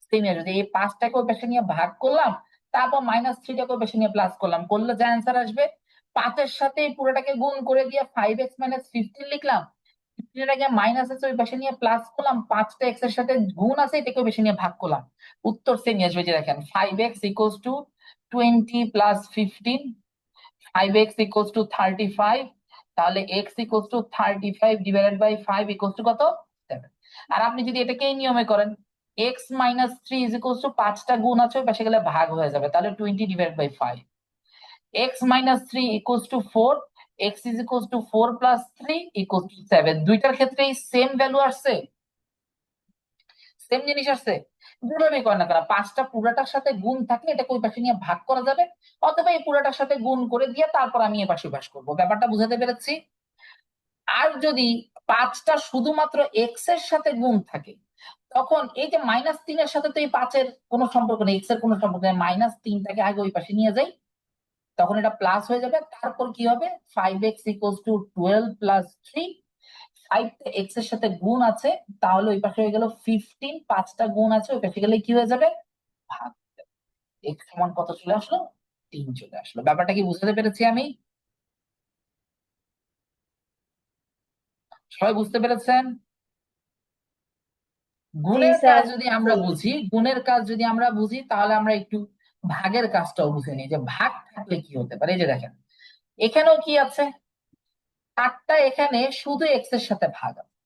সেম আসবে। এই 5টাকে ওই পাশে নিয়ে ভাগ করলাম, তারপর -3টাকে ওই পাশে নিয়ে প্লাস করলাম, করলে যা অ্যান্সার আসবে, 5এর সাথে এই পুরোটাকে গুণ করে দিয়ে 5x - 15 লিখলাম, এটাকে মাইনাস আছে ওই পাশে নিয়ে প্লাস করলাম, 5টা এক্স এর সাথে গুণ আছে এটাকে ওই পাশে নিয়ে ভাগ করলাম, উত্তর সেম আসবে। যে দেখেন 5x = 20 + 15, 5x = 35, তাহলে x = 35 ÷ 5 = কত, 7। আর আপনি যদি এটাকে এই নিয়মে করেন, x - 3 = 5টা গুণ আছে ওই পাশে গেলে ভাগ হয়ে যাবে, তাহলে 20 ÷ 5। x - 3 = 4, x = 4 + 3 = 7, দুইটার ক্ষেত্রেই সেম ভ্যালু আসছে, সেম জিনিস আসছে। যেভাবে করেন না কেন, 5টা পুরাটার সাথে গুণ থাকলে এটাকে ওই পাশে নিয়ে ভাগ করা যাবে, অথবা এই পুরাটার সাথে গুণ করে দিয়ে তারপর আমি এ পাশে পাশ করবো। ব্যাপারটা বুঝাতে পেরেছি? আর যদি 5টা শুধুমাত্র এক্স এর সাথে গুণ থাকে, তখন এই যে -3 এর সাথে তো এই 5-এর কোনো সম্পর্ক নেই, এক্স এর কোনো সম্পর্ক নেই, -3টাকে আগে ওই পাশে নিয়ে যাই, তখন এটা প্লাস হয়ে যাবে, তারপর কি হবে, 5x = 12 + 3, 5টা এক্স এর সাথে গুণ আছে, তাহলে ওই পাশে হয়ে গেল 15, 5টা গুণ আছে ওই পাশে গেলে কি হয়ে যাবে, ভাগ। এক্স সমান কত চলে আসলো, 3 চলে আসলো। ব্যাপারটা কি বুঝতে পেরেছি আমি? সবাই বুঝতে পেরেছেন? জি গুণের কাজ স্যার। যদি আমরা বুঝি, তাহলে আমরা একটু ভাগের কাজটাও বুঝে নিই, যে ভাগ থাকলে কি হতে পারে। এই যে দেখেন এখানেও কি আছে, 8টা এখানে শুধু এক্স এর সাথে ভাগ আছে,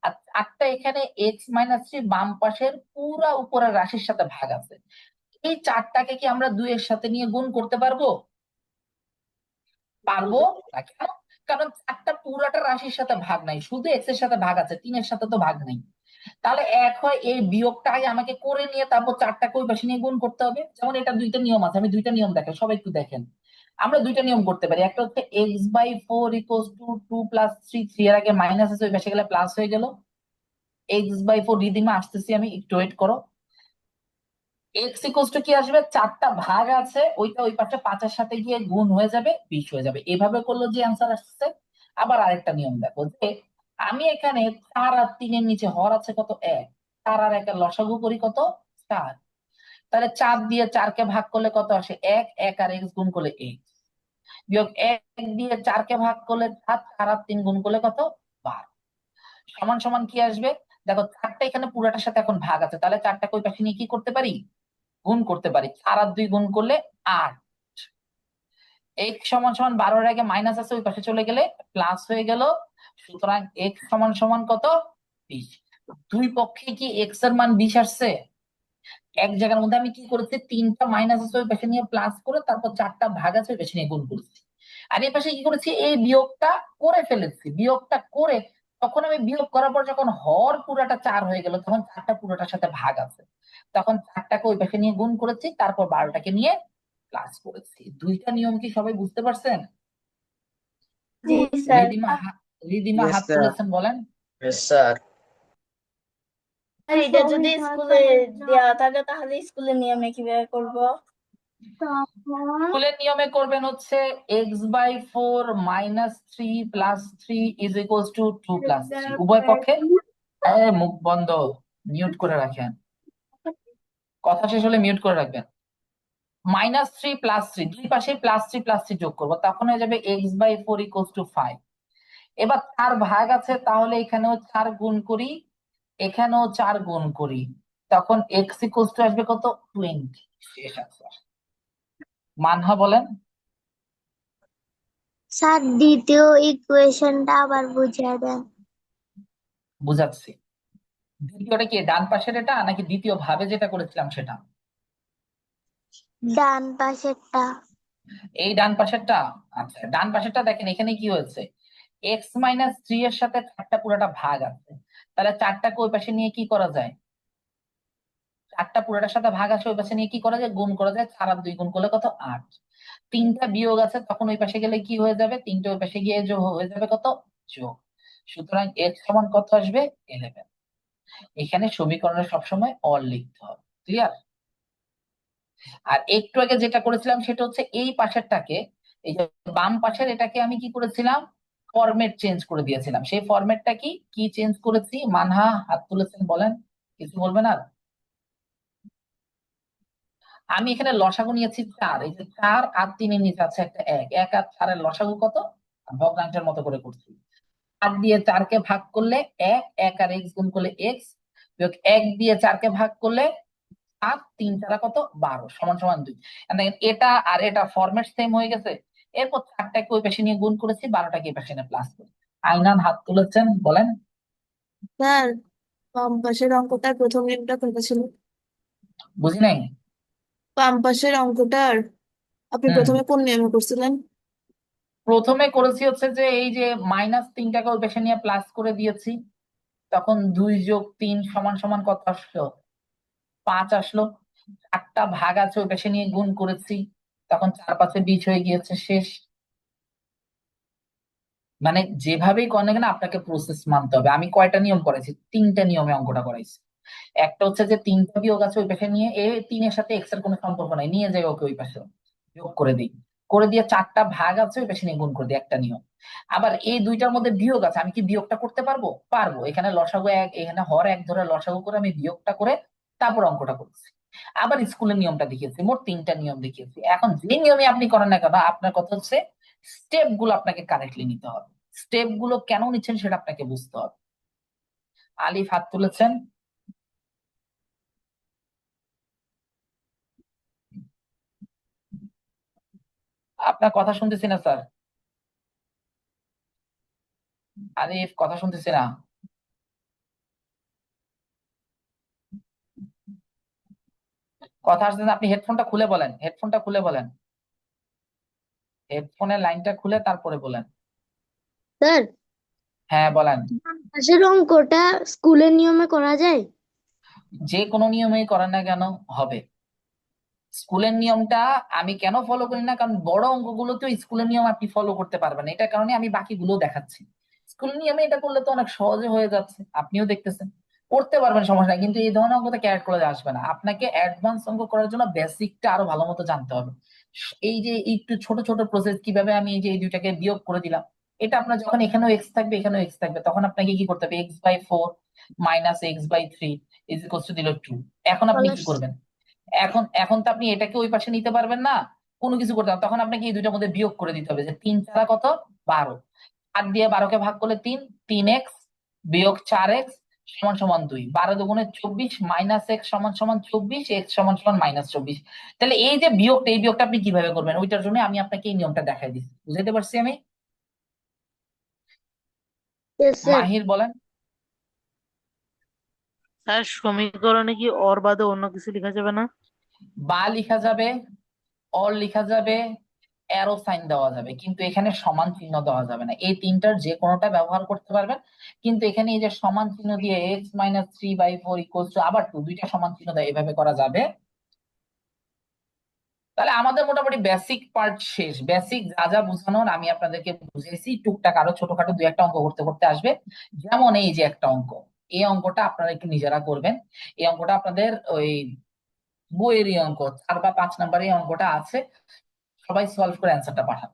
আর 8টা এখানে x - 3 বাম পাশের পুরা উপরের রাশির সাথে ভাগ আছে। এই 4টাকে কি আমরা 2 এর সাথে নিয়ে গুণ করতে পারবো? পারবো না, কেন? কারণ 4টা পুরাটা রাশির সাথে ভাগ নাই, শুধু এক্স এর সাথে ভাগ আছে, 3-এর সাথে তো ভাগ নেই। তাহলে এক হয় এই বিয়োগটা আগে আমাকে করে নিয়ে তারপর 4টাকে ওই পাশে নিয়ে গুণ করতে হবে। যেমন এটা দুইটা নিয়ম আছে, আমি দুইটা নিয়ম দেখাই, সবাই একটু দেখেন। আমরা দুইটা নিয়ম করতে পারি, একটা হচ্ছে x/4 = 2 + 3, 3 এর আগে মাইনাস আছে ওই পাশে গেলে প্লাস হয়ে গেল, x/4 রিদিমা আসতেছি আমি, একটু ওয়েট করো। কি আসবে, 4টা ভাগ আছে ওইটা ওই পাশে 5-এর সাথে গিয়ে গুণ হয়ে যাবে, 20 হয়ে যাবে, এভাবে করলো যে অ্যান্সার আসছে। আবার আরেকটা নিয়ম দেখো, যে আমি এখানে 4 আর 3-এর নিচে হর আছে কত, 1, 4 আর 1-এর লসাগু করি কত, 4, তাহলে 4 দিয়ে 4কে ভাগ করলে কত আসে, 1, 1 আর x গুণ করলে x, বিয়োগ 1 দিয়ে 4কে ভাগ করলে 7, 4 আর 3 গুণ করলে কত, 12, সমান সমান কি আসবে, দেখো 4টা এখানে পুরাটার সাথে এখন ভাগ আছে, তাহলে 4টাকে ওই পাশে নিয়ে কি করতে পারি, গুণ করতে পারি, 4 আর 2 গুণ করলে 8, x = 12-এর আগে মাইনাস আছে ওই পাশে চলে গেলে প্লাস হয়ে গেল, সুতরাং x = কত, 20। দুই পক্ষে কি x এর মান 20 আসছে? এক জায়গার মধ্যে আমি কি করেছি, তিনটা মাইনাস আছে ওই পাশে নিয়ে প্লাস করে তারপর চারটা ভাগ আছে ওই পাশে নিয়ে গুণ করেছি। আর এই পাশে কি করেছি, এই বিয়োগটা করে ফেলেছি। বিয়োগটা করে তখন আমি বিয়োগ করার পর যখন হর পুরাটা 4 হয়ে গেল তখন চারটা পুরোটার সাথে ভাগ আছে, তখন চারটাকে ওই পাশে নিয়ে গুণ করেছি, তারপর 12টাকে নিয়ে প্লাস করেছি। দুইটা নিয়ম কি সবাই বুঝতে পারছেন? জি স্যার। রিদিমা রিদিমা Yes, হাত sir. তুলেছেন, বলেন। Yes, sir. আর এটা যদি স্কুলে দেওয়া থাকে তাহলে স্কুলের নিয়মে কিভাবে করব? স্কুলের নিয়মে করবেন হচ্ছে x/4 - 3 + 3 = 2 + 3 উভয় পক্ষে মুখ বন্ধ, মিউট করে রাখেন, কথা শেষ হলে মিউট করে রাখবেন। -3 + 3 দুই পাশে +3 যোগ করব, তখন হয়ে যাবে x/4 = 5। এবার 4 ভাগ আছে, তাহলে এখানেও 4 গুণ করি, এখানেও 4 গুণ করি, তখন x আসবে কত, 20। শেষ answer। মানহা বলেন। স্যার দ্বিতীয় ইকুয়েশনটা আবার বুঝিয়ে দেন। বুঝাচ্ছি। দ্বিতীয়টা কি ডান পাশের এটা নাকি দ্বিতীয় ভাবে যেটা করেছিলাম সেটা? ডান পাশেরটা। এই ডান পাশেরটা। আচ্ছা, ডান পাশেরটা দেখেন, এখানে কি হয়েছে, x - 3 এর সাথে 4টা পুরোটা ভাগ আছে, তাহলে 4টাকে ওই পাশে নিয়ে কি করা যায়, 4টা পুরোটার সাথে ভাগ আছে ওই পাশে নিয়ে কি করা যায়, গুণ করা যায়। 4 আর 2 গুণ করলে কত, 8। 3টা বিয়োগ আছে, তখন ওই পাশে গেলে কি হয়ে যাবে, 3টে ওই পাশে গিয়ে যোগ হয়ে যাবে কত, যোগ। সুতরাং x সমান কত আসবে, 11। এখানে সমীকরণে সবসময় অল লিখতে হবে। ক্লিয়ার? আর একটু আগে যেটা করেছিলাম সেটা হচ্ছে এই পাশেরটাকে, এই যে বাম পাশের এটাকে আমি কি করেছিলাম, ফরম্যাট চেঞ্জ করে দিয়েছিলাম। সেই ফরম্যাটটা কি কি চেঞ্জ করেছি, মানহা হাত তুলেছেন, বলেন। কিছু বলবেন আর? আমি এখানে লসাগু নিয়েছি 4, এই যে 4 আর 3 এর নিচে আছে একটা 1, 1 আর 4 এর লসাগু কত, ভগ্নাংশের মতো করে করছি। 8 দিয়ে 4কে ভাগ করলে 1, 1 আর x গুণ করলে x, বিয়োগ 1 দিয়ে 4কে ভাগ করলে 7, 3 4 কত, 12 সমান সমান 2। দেখেন এটা আর এটা ফরম্যাট সেম হয়ে গেছে। এরপর 4টাকে ওই পাশে নিয়ে গুণ করেছি, 12টাকে এই পাশে নিয়ে প্লাস করেছি। আইনান হাত তুলেছেন, বলেন। স্যার বাম পাশের অঙ্কটার প্রথম নিয়মটা কোনটা ছিল? বুঝি নাই। বাম পাশের অঙ্কটার আপনি হুম, প্রথমে কোন নিয়মে করছিলেন? প্রথমে করেছি হচ্ছে যে এই যে -3টাকে ওই পাশে নিয়ে প্লাস করে দিয়েছি, তখন 2 + 3 সমান সমান কত আসলো, 5 আসলো। 8টা ভাগ আছে ওই পাশে নিয়ে গুণ করেছি, তখন 4 5 20 হয়ে গিয়েছে, শেষ। মানে যেভাবেই করেন না কেন আপনাকে প্রসেস মানতে হবে। আমি কয়টা নিয়ম করাইছি, 3টা নিয়মে অঙ্কটা করাইছি। একটা হচ্ছে যে 3টা বিয়োগ আছে ওই পাশে নিয়ে, 3 এর সাথে x এর কোনো সম্পর্ক নাই, নিয়ে যাই ওকে ওই পাশে, যোগ করে দিই, করে দিয়ে 4টা ভাগ আছে ওই পাশে নিয়ে গুণ করে দিই, একটা নিয়ম। আবার এই দুইটার মধ্যে বিয়োগ আছে, আমি কি বিয়োগটা করতে পারবো, পারবো। এখানে লসাগু 1, এখানে হর 1 ধরে লসাগু করে আমি বিয়োগটা করে তারপর অঙ্কটা করছি। আবার স্কুলের নিয়মটা দেখিয়েছি, মোট 3টা নিয়ম দেখিয়েছি। এখন যে নিয়মে আপনি করেন না কেন, আপনার কথা হচ্ছে স্টেপ গুলো আপনাকে কারেক্টলি নিতে হবে। স্টেপ গুলো কেন নিচ্ছেন সেটা আপনাকে বুঝতে হবে। আলিফ হাত তুলেছেন। আপনার কথা শুনতেছি না স্যার। আলিফ কথা শুনতেছি না। কথা আসছে না, আপনি হেডফোনটা খুলে বলেন, হেডফোনটা খুলে বলেন, হেডফোনের লাইনটা খুলে তারপরে বলেন। স্যার হ্যাঁ বলেন। ডান পাশের অঙ্কটা স্কুলের নিয়মে করা যায়? যে কোনো নিয়মেই করেন না কেন হবে। স্কুলের নিয়মটা আমি কেন ফলো করি না, কারণ বড় অঙ্কগুলোতেও স্কুলের নিয়ম আপনি ফলো করতে পারবেন না, এটার কারণে আমি বাকিগুলো দেখাচ্ছি। স্কুলের নিয়মে এটা করলে তো অনেক সহজে হয়ে যাচ্ছে, আপনিও দেখতেছেন, করতে পারবেন, সমস্যা নাই। কিন্তু এই ধরনের অঙ্কতে ক্যারেক্ট করে আসবে না, আপনাকে অ্যাডভান্স অঙ্ক করার জন্য বেসিকটা আরো ভালো মতো জানতে হবে। এই যে একটু ছোট ছোট প্রসেস, কিভাবে আমি এই যে এই দুইটাকে বিয়োগ করে দিলাম, এটা আপনার যখন এখানেও এক্স থাকবে এখানেও এক্স থাকবে, তখন আপনাকে কি করতে হবে, x/4 - x/3 দিল 2। এখন আপনি কি করবেন, এখন এখন তো আপনি এটাকে ওই পাশে নিতে পারবেন না, কোনো কিছু করতে হবে, তখন আপনাকে এই দুইটার মধ্যে বিয়োগ করে দিতে হবে, যে 3 4 কত, 12। 8 দিয়ে 12কে ভাগ করলে 3, 3x বিয়োগ 4x সমান সমান 2, 12 দুগুণে 24 - x সমান সমান 24, x সমান সমান -24। তাহলে এই যে বিয়োগটা, এই বিয়োগটা আপনি কিভাবে করবেন, ওইটার জন্য আমি আপনাকে এই নিয়মটা দেখাই দিচ্ছি, বুঝাইতে পারছি আমি? Yes, sir. মাহির বলেন। স্যার সমীকরণে কি অর বাদে অন্য কিছু লেখা যাবে না? বা লেখা যাবে, অর লেখা যাবে, অ্যারো সাইন দেওয়া যাবে, কিন্তু এখানে সমান চিহ্ন দেওয়া যাবে না। এই তিনটার যে কোনোটা ব্যবহার করতে পারবেন, কিন্তু এখানে এই যে সমান চিহ্ন দিয়ে x-3/4 আবার 2 দুইটা সমান চিহ্ন দেয়, এভাবে করা যাবে। তাহলে আমাদের মোটামুটি বেসিক পার্ট শেষ। বেসিক যা যা বোঝানোর আমি আপনাদেরকে বুঝিয়েছি। টুকটাক আরো ছোটখাটো দুই একটা অঙ্ক করতে করতে আসবে। যেমন এই যে একটা অঙ্ক, এই অঙ্কটা আপনারা একটু নিজেরা করবেন। এই অঙ্কটা আপনাদের ওই বইয়েরই অঙ্ক, 4 বা 5 নাম্বারের এই অঙ্কটা আছে। সবাই সলভ করে অ্যান্সারটা পাঠান।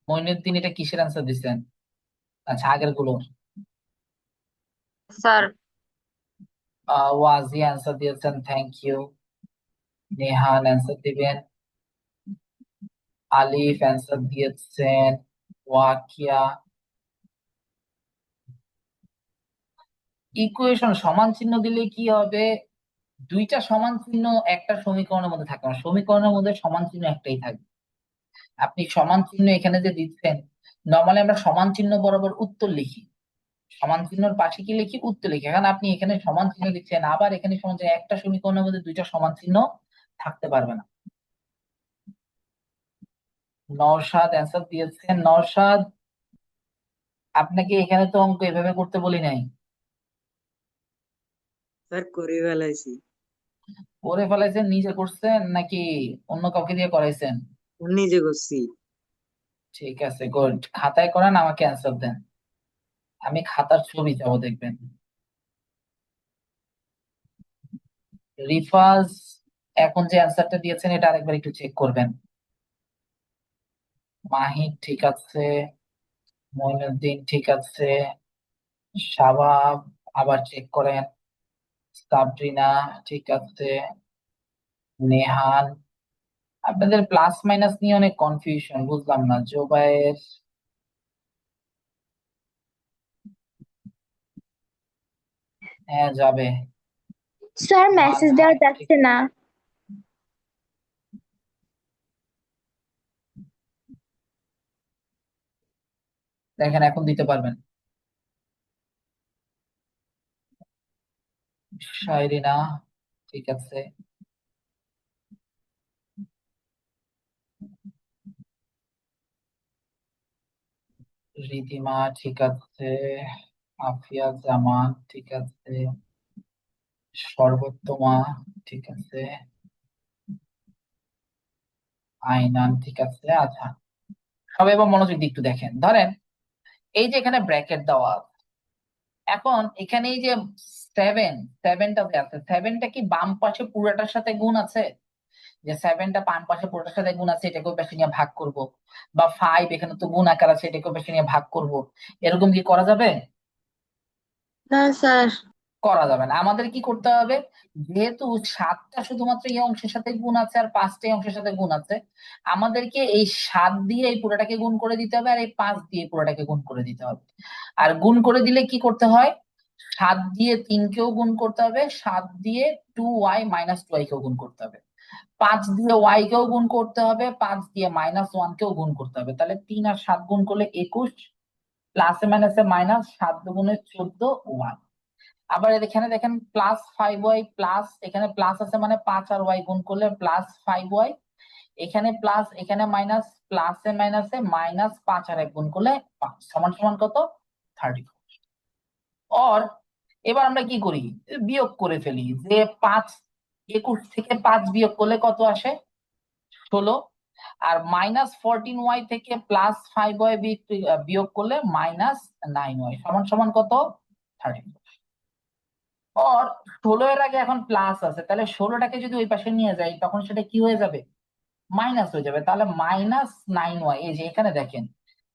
মইনুদ্দিন, এটা কিসের অ্যান্সার দিচ্ছেন? আচ্ছা, আগের গুলো। স্যার ওয়াজি অ্যান্সার দিয়েছেন, থ্যাংক ইউ। নেহান অ্যান্সার দিবেন। আলিফ অ্যান্সার দিয়েছেন। ওয়াকিয়া। ইকুয়েশন সমান চিহ্ন দিলে কি হবে? দুইটা সমান চিহ্ন একটা সমীকরণের মধ্যে থাকে না, সমীকরণের মধ্যে সমান চিহ্ন একটাই থাকবে। আপনি সমান চিহ্ন এখানে যে দিচ্ছেন, নর্মালি আমরা সমান চিহ্ন বরাবর উত্তর লিখি, সমান চিহ্নর পাশে কি লিখি? উত্তর লিখি। এখন আপনি এখানে সমান চিহ্ন লিখছেন, আবার এখানে সমান চিহ্ন, একটা সমীকরণের মধ্যে দুইটা সমান চিহ্ন থাকতে পারবে না। নওশাদ অ্যান্সার দিয়েছেন। নওশাদ, আপনাকে এখানে তো অঙ্ক এভাবে করতে বলি নাই। স্যার করে ফেলাইছি। করে ফেলাইছেন? নিজে করছেন নাকি অন্য কাউকে দিয়ে করাইছেন? নিজে করছি। ঠিক আছে, গুড। খাতায় করেন, আমাকে অ্যান্সার দেন, আমি খাতার ছবি যাবো, দেখবেন। রিফাজ এখন যে অ্যান্সারটা দিয়েছেন এটা আরেকবার একটু চেক করবেন। মাহিদ ঠিক আছে, মইনুদ্দিন ঠিক আছে, শাবাব আবার চেক করেন, সাবরিনা ঠিক আছে, নেহান। আপনাদের প্লাস মাইনাস নিয়ে অনেক কনফিউশন, বুঝলাম না। জোবায়ের, হ্যাঁ যাবে। স্যার মেসেজ দেওয়া মানহার ঠিক, যাচ্ছে না। দেখেন এখন দিতে পারবেন। শাইরিনা ঠিক আছে, রিধিমা ঠিক আছে, আফিয়া জামান ঠিক আছে, সর্বোত্তমা ঠিক আছে, আইনান ঠিক আছে। আচ্ছা, সবাই এবার মনোযোগ দিয়ে একটু দেখেন। ধরেন এই যে এখানে ব্র্যাকেট দেওয়া আছে, এখন এখানে এই যে সেভেন, সেভেনটা যে আছে, সেভেনটা কি বাম পাশে পুরোটার সাথে গুণ আছে? যে সেভেনটা বাম পাশে পুরোটার সাথে গুণ আছে, এটাকে পাশে নিয়ে ভাগ করব। বা ফাইভ এখানে তো গুণ আকার আছে, এটাকে পাশে নিয়ে ভাগ করব। এরকম কি করা যাবে? না স্যার। করা যাবে না। আমাদের কি করতে হবে? যেহেতু 7টা শুধুমাত্র এই অংশের সাথে গুণ আছে আর 5টা এই অংশের সাথে গুণ আছে, আমাদেরকে এই 7 দিয়ে এই পুরোটাকে গুণ করে দিতে হবে, আর এই 5 দিয়ে এই পুরোটাকে গুণ করে দিতে হবে। আর গুণ করে দিলে কি করতে হয়? 7 দিয়ে 3 কেও গুণ করতে হবে, 7 দিয়ে 2y-2y কেও গুণ করতে হবে, 5 দিয়ে y কেও গুণ করতে হবে, 5 দিয়ে -1 কেও গুণ করতে হবে। তাহলে 3 আর 7 গুণ করলে 21, প্লাসে মাইনাসে মাইনাস, 7 দুগুণে 14y। আবার এখানে দেখেন +5y, প্লাস এখানে প্লাস আছে মানে 5 আর y গুণ করলে +5y, এখানে প্লাস এখানে মাইনাস, প্লাসে মাইনাসে -5 আর 1 গুণ করলে 5 সমান সমান কত? 34। অর এবার আমরা কি করি? বিয়োগ করে ফেলি। যে 5, 21 থেকে 5 বিয়োগ করলে কত আসে? 16, আর -14y থেকে +5y বিয়োগ করলে -9y সমান সমান কত? 34। আর 16 এর আগে এখন প্লাস আছে, তাহলে 16টাকে যদি ওই পাশে নিয়ে যাই তখন সেটা কি হয়ে যাবে? মাইনাস হয়ে যাবে। তাহলে -9y, এই যে এখানে দেখেন,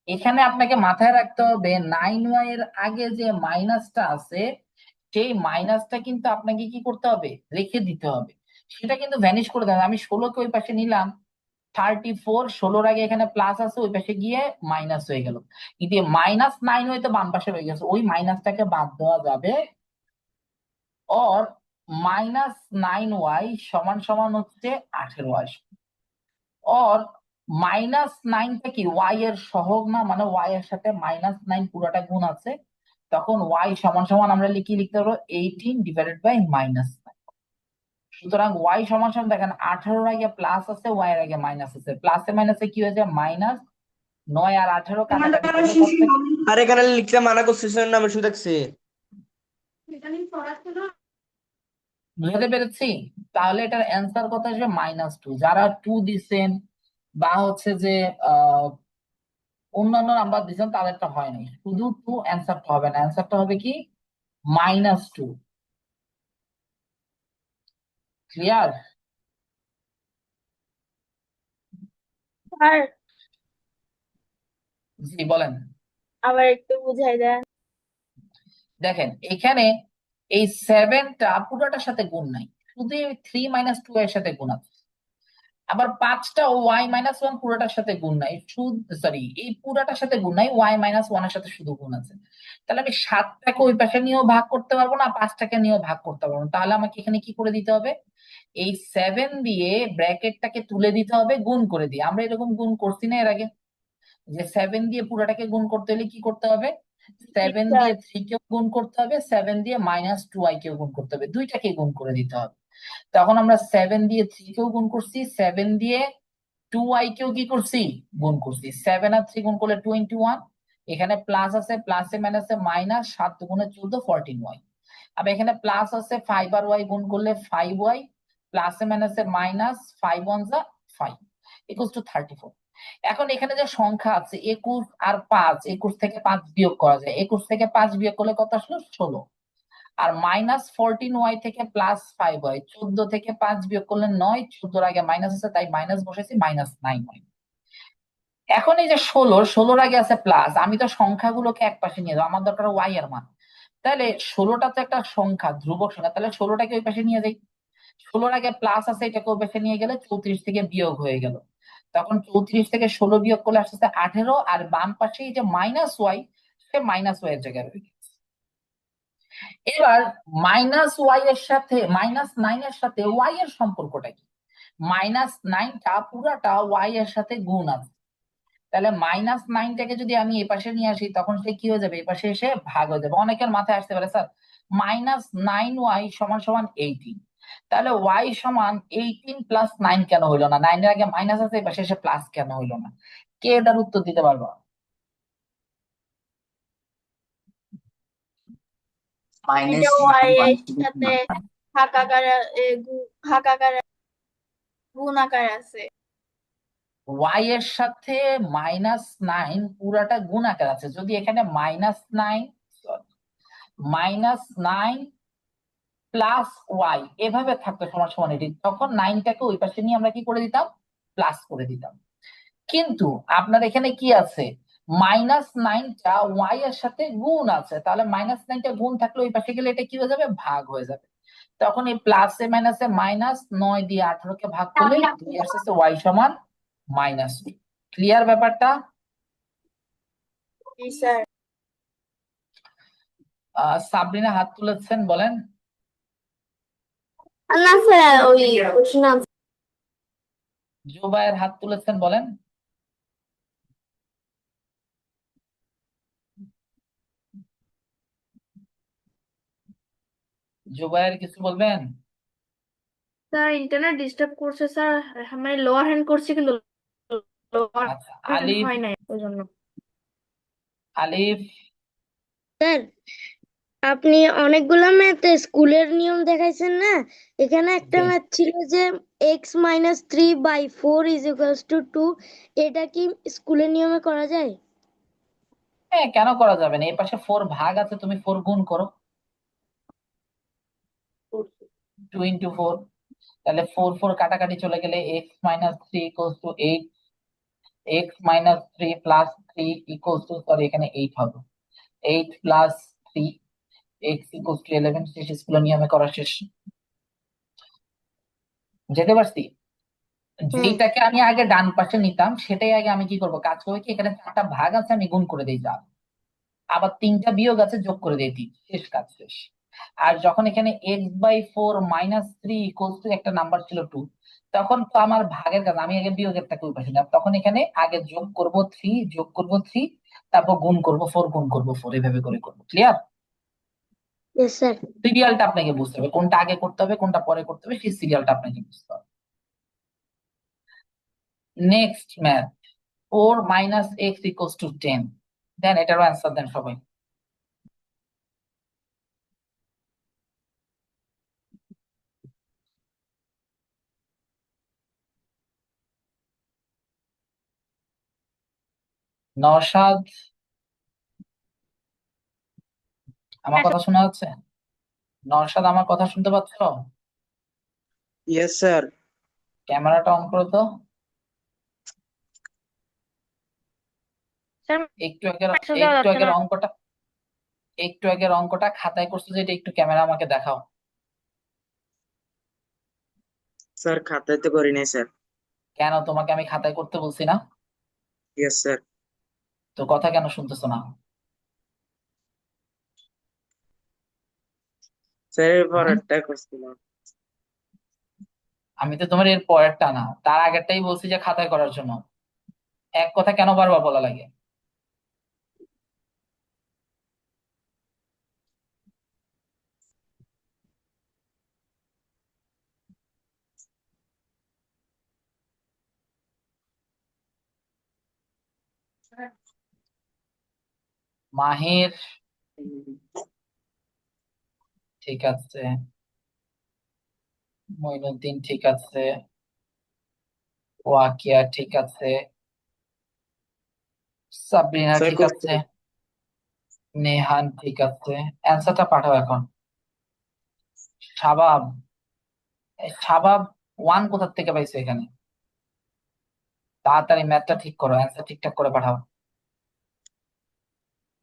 এখানে আপনাকে মাথায় রাখতে হবে 9y এর আগে যে মাইনাসটা আছে সেই মাইনাসটা কিন্তু আপনাকে কি করতে হবে? রেখে দিতে হবে। সেটা কিন্তু ভ্যানিশ করে দেবে। আমি 16কে ওই পাশে নিলাম, 34, 16-র আগে এখানে প্লাস আছে, ওই পাশে গিয়ে মাইনাস হয়ে গেল, কিন্তু -9y তো বাম পাশে রয়ে গেছে, ওই মাইনাসটাকে বাদ দেওয়া যাবে। আর -9y সমান সমান হচ্ছে 18 আসবে। আর -9টা কি y এর সহগ না, মানে y এর সাথে -9 পুরোটা গুণ আছে, তখন y সমান সমান আমরা লিখতে পারবো 18/-9। সুতরাং y সমান সমান দেখেন 18-র আগে প্লাস আছে, y এর আগে মাইনাস আছে, প্লাসে মাইনাসে কি হয়ে যায়? -9 আর 18 কাটাকাটি করলে কত থাকে? আর এখানে লিখতে মানা করছিস না, আমি শুধু দেখছি। বুঝতে পেরেছি? তাহলে এটার অ্যান্সার কত আসবে? -2। যারা 2 দিচ্ছেন বা হচ্ছে যে আহ অন্যান্য নাম্বার দিচ্ছেন তাদেরটা হয় নাই, শুধু 2 অ্যান্সারটা হবে না, অ্যান্সারটা হবে কি? -2। ক্লিয়ার? স্যার জি বলেন। আবার একটু বুঝাই দেন। দেখেন এখানে এই 7টা পুরোটার সাথে গুণ নাই, শুধু 3 - 2 এর সাথে গুণ আছে। আবার 5টা y-1 পুরোটার সাথে গুণ নাই, শুধু সরি এই পুরোটার সাথে গুণ নাই, y-1 এর সাথে শুধু গুণ আছে। তাহলে আমি 7টাকে ওই পাশে নিয়েও ভাগ করতে পারবো না, 5টাকে নিয়েও ভাগ করতে পারবো না। তাহলে আমাকে এখানে কি করে দিতে হবে? এই 7 দিয়ে ব্র্যাকেটটাকে তুলে দিতে হবে গুণ করে দিয়ে। আমরা এরকম গুণ করছি না এর আগে, যে 7 দিয়ে পুরোটাকে গুণ করতে হলে কি করতে হবে? 7 দিয়ে 3 কেও গুণ করতে হবে, 7 দিয়ে -2y কেও গুণ করতে হবে, দুইটাকে গুণ করে দিতে হবে। তখন আমরা 7 দিয়ে 3 কেও গুণ করছি, 7 দিয়ে 2y কেও কি করছি? গুণ করছি। 7 আর 3 গুণ করলে 21, এখানে প্লাস আছে, প্লাসে মাইনাসে মাইনাস, 7 দুগুণে 14, 14y। আবার এখানে প্লাস আছে, 5 আর y গুণ করলে 5y, প্লাসে মাইনাসে মাইনাস, 5 1 যা 5 = 34। এখন এখানে যে সংখ্যা আছে 21 আর 5, 21 থেকে 5 বিয়োগ করা যায়, 21 থেকে 5 বিয়োগ করলে কত আসলো? 16। আর -14y থেকে +5y, 14 থেকে 5 বিয়োগ করলে 9, 14-র আগে মাইনাস আছে তাই মাইনাস বসেছি, -9y। এখন এই যে 16-র আগে আছে প্লাস, আমি তো সংখ্যাগুলোকে এক পাশে নিয়ে যাবো, আমার দরকার y এর মান। তাহলে 16টা তো একটা সংখ্যা, ধ্রুবক সংখ্যা, তাহলে 16টাকে ওই পাশে নিয়ে যাই। 16-র আগে প্লাস আছে, এটাকে ওই পাশে নিয়ে গেলে 34 থেকে বিয়োগ হয়ে গেল, তখন 34 থেকে 16 বিয়োগ করলে আসছে 18, আর বাম পাশে এই যে -y, সে -y এর জায়গায় রয়ে গেছে। এবার -y এর সাথে -9 এর সাথে y এর সম্পর্কটা কি? -9টা পুরাটা y এর সাথে গুণ আছে, তাহলে -9টাকে যদি আমি এই পাশে নিয়ে আসি তখন সে কি হয়ে যাবে? এই পাশে এসে ভাগ হয়ে যাবে। অনেকের মাথায় আসতে পারে, স্যার -9y সমান সমান 18, তাহলে y সমান 18 + 9 কেন হইলো না? 9 এর আগে মাইনাস আছে, এই পাশে এসে প্লাস কেন হইলো না? কে এটার উত্তর দিতে পারবো? এটা y এর সাথে ভাগাকার ভাগাকার গুণ আকার আছে। y এর সাথে -9 পুরাটা গুণ আকার আছে, যদি এখানে -9 +y এভাবে থাকতো সমান সমান এটি, তখন 9টাকে ওই পাশে নিয়ে আমরা কি করে দিতাম? প্লাস করে দিতাম। কিন্তু আপনার এখানে কি আছে? -9টা y এর সাথে গুণ আছে, তাহলে -9টা গুণ থাকলে ওই পাশে গেলে এটা কি হয়ে যাবে? ভাগ হয়ে যাবে। তখন এই প্লাসে মাইনাসে মাইনাস, 9 দিয়ে 18কে ভাগ করলে 2 আসছে, y সমান -2। ক্লিয়ার ব্যাপারটা? জি স্যার। সাবরিনা হাত তুলেছেন, বলেন। না স্যার, ওই কোশ্চেন জুবায়ের হাত তুলেছেন, বলেন। জুবায়ের কিছু বলবেন? স্যার ইন্টারনেট ডিস্টার্ব করছে স্যার, আমি লোয়ার হ্যান্ড করছি কিন্তু লোয়ার আচ্ছা, হ্যান্ড আলিফ, হয় নাই ওই জন্য। আলিফ, স্যার আপনি অনেকগুলা ম্যাথ স্কুলের নিয়ম দেখাইছেন না, এখানে একটা জি। ম্যাথ ছিল যে x-3/4 = 2, এটা কি স্কুলের নিয়মে করা যায়? হ্যাঁ, কেন করা যাবে না? এই পাশে 4 ভাগ আছে, তুমি 4 গুণ করো, 2 × 4। তাহলে 4 কাটাকাটি চলে গেলে x-3 = 8, x-3 + 3 সরি এখানে 8 হবে, 8 + 3 x = 11। শেষ, স্কুলের নিয়মে করা শেষ। যেতে পারছি? হ্যাঁ। যেইটাকে আমি আগে ডান পাশে নিতাম সেটাই আগে আমি কি করব, কাজ করে কি, এখানে 4টা ভাগ আছে আমি গুণ করে দিই, যা আবার 3টা বিয়োগ আছে যোগ করে দিই 3, শেষ, কাজ শেষ। আর যখন এখানে x/4 - 3 একটা নাম্বার ছিল 2, তখন তো আমার ভাগের কাজ, আমি আগে বিয়োগেরটাকে ওই পাশে নিলাম, তখন এখানে আগে যোগ করব 3, যোগ করব 3, তারপর গুণ করব 4, গুণ করব 4, এভাবে করে করবো। ক্লিয়ার? Yes sir. সিরিয়ালটা আপনাকে বুঝতে হবে, কোনটা আগে করতে হবে কোনটা পরে করতে হবে, সেই সিরিয়ালটা আপনাকে বুঝতে হবে। Next math, 4 - x = 10। দেন এটারও অ্যান্সার দেন সবাই। নওশাদ, আমার কথা শোনা যাচ্ছে? নওশাদ, আমার কথা শুনতে পাচ্ছ? Yes sir. ক্যামেরাটা অন করো তো। স্যার একটু আগের মেসেজ দেওয়া একটু যাচ্ছে আগের না। অঙ্কটা একটু আগের অঙ্কটা খাতায় করছো যেটা, একটু ক্যামেরা আমাকে দেখাও। স্যার খাতায় তো করি নাই স্যার। কেন, তোমাকে আমি খাতায় করতে বলছি না? Yes sir. তো কথা কেন শুনতেছো না? স্যার এর হুম? পরেরটা করছিলাম। আমি তো তোমার এর পরেরটা না, তার আগেরটাই বলছি যে খাতায় করার জন্য। এক কথা কেন বারবার বলা লাগে? মাহির, ঠিক আছে। মঈনুদ্দিন, ঠিক আছে। ওয়াকিয়া, ঠিক আছে। সাবরিনা, স্যার ঠিক করছি। আছে। নেহান, ঠিক আছে। অ্যান্সারটা পাঠাও এখন। শাবাব, শাবাব 1 কোথা থেকে পাইছো এখানে? তাড়াতাড়ি ম্যাথটা ঠিক করো, অ্যান্সার ঠিকঠাক করে পাঠাও।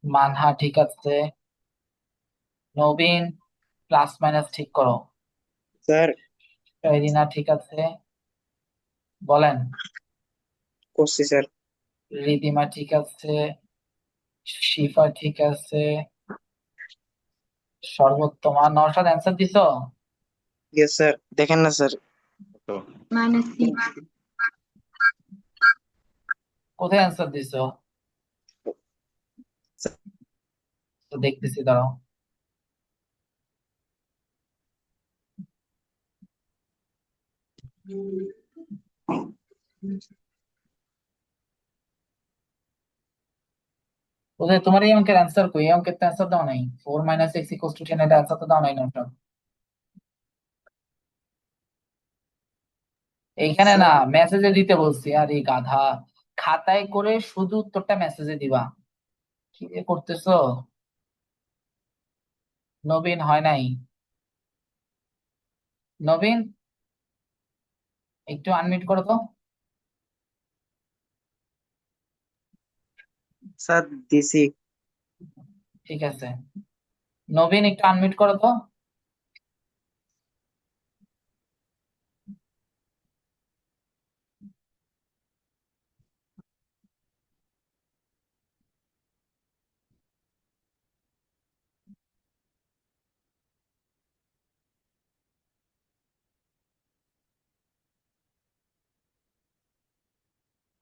মানহা, ঠিক আছে। নবীন, প্লাস মাইনাস ঠিক করো। স্যার শাইরিনা, ঠিক আছে। বলেন। করছি স্যার। রিদিমা, ঠিক আছে। শিফা, ঠিক আছে। সর্বোত্তমা, নওশাদ অ্যান্সার দিছো? ইয়েস স্যার, দেখেন না স্যার। কোথায় অ্যান্সার দিছো? তো দেখতেছি, দাঁড়াও। কোথায় তোমার এই অঙ্কের অ্যান্সার? কই, এই অঙ্কের তো অ্যান্সার দাও নাই। 4 - x = 10, এটা অ্যান্সার তো দাও নাই নওশাদ। এইখানে না, স্যার মেসেজে দিতে বলছি। আর এই গাধা, খাতায় করে শুধু উত্তরটা মেসেজে দিবা। কি যে করতেছো? নবীন, হয় নাই। নবীন, একটু আনমিউট করো তো। স্যার দিছি। ঠিক আছে, নবীন একটু আনমিউট করো তো।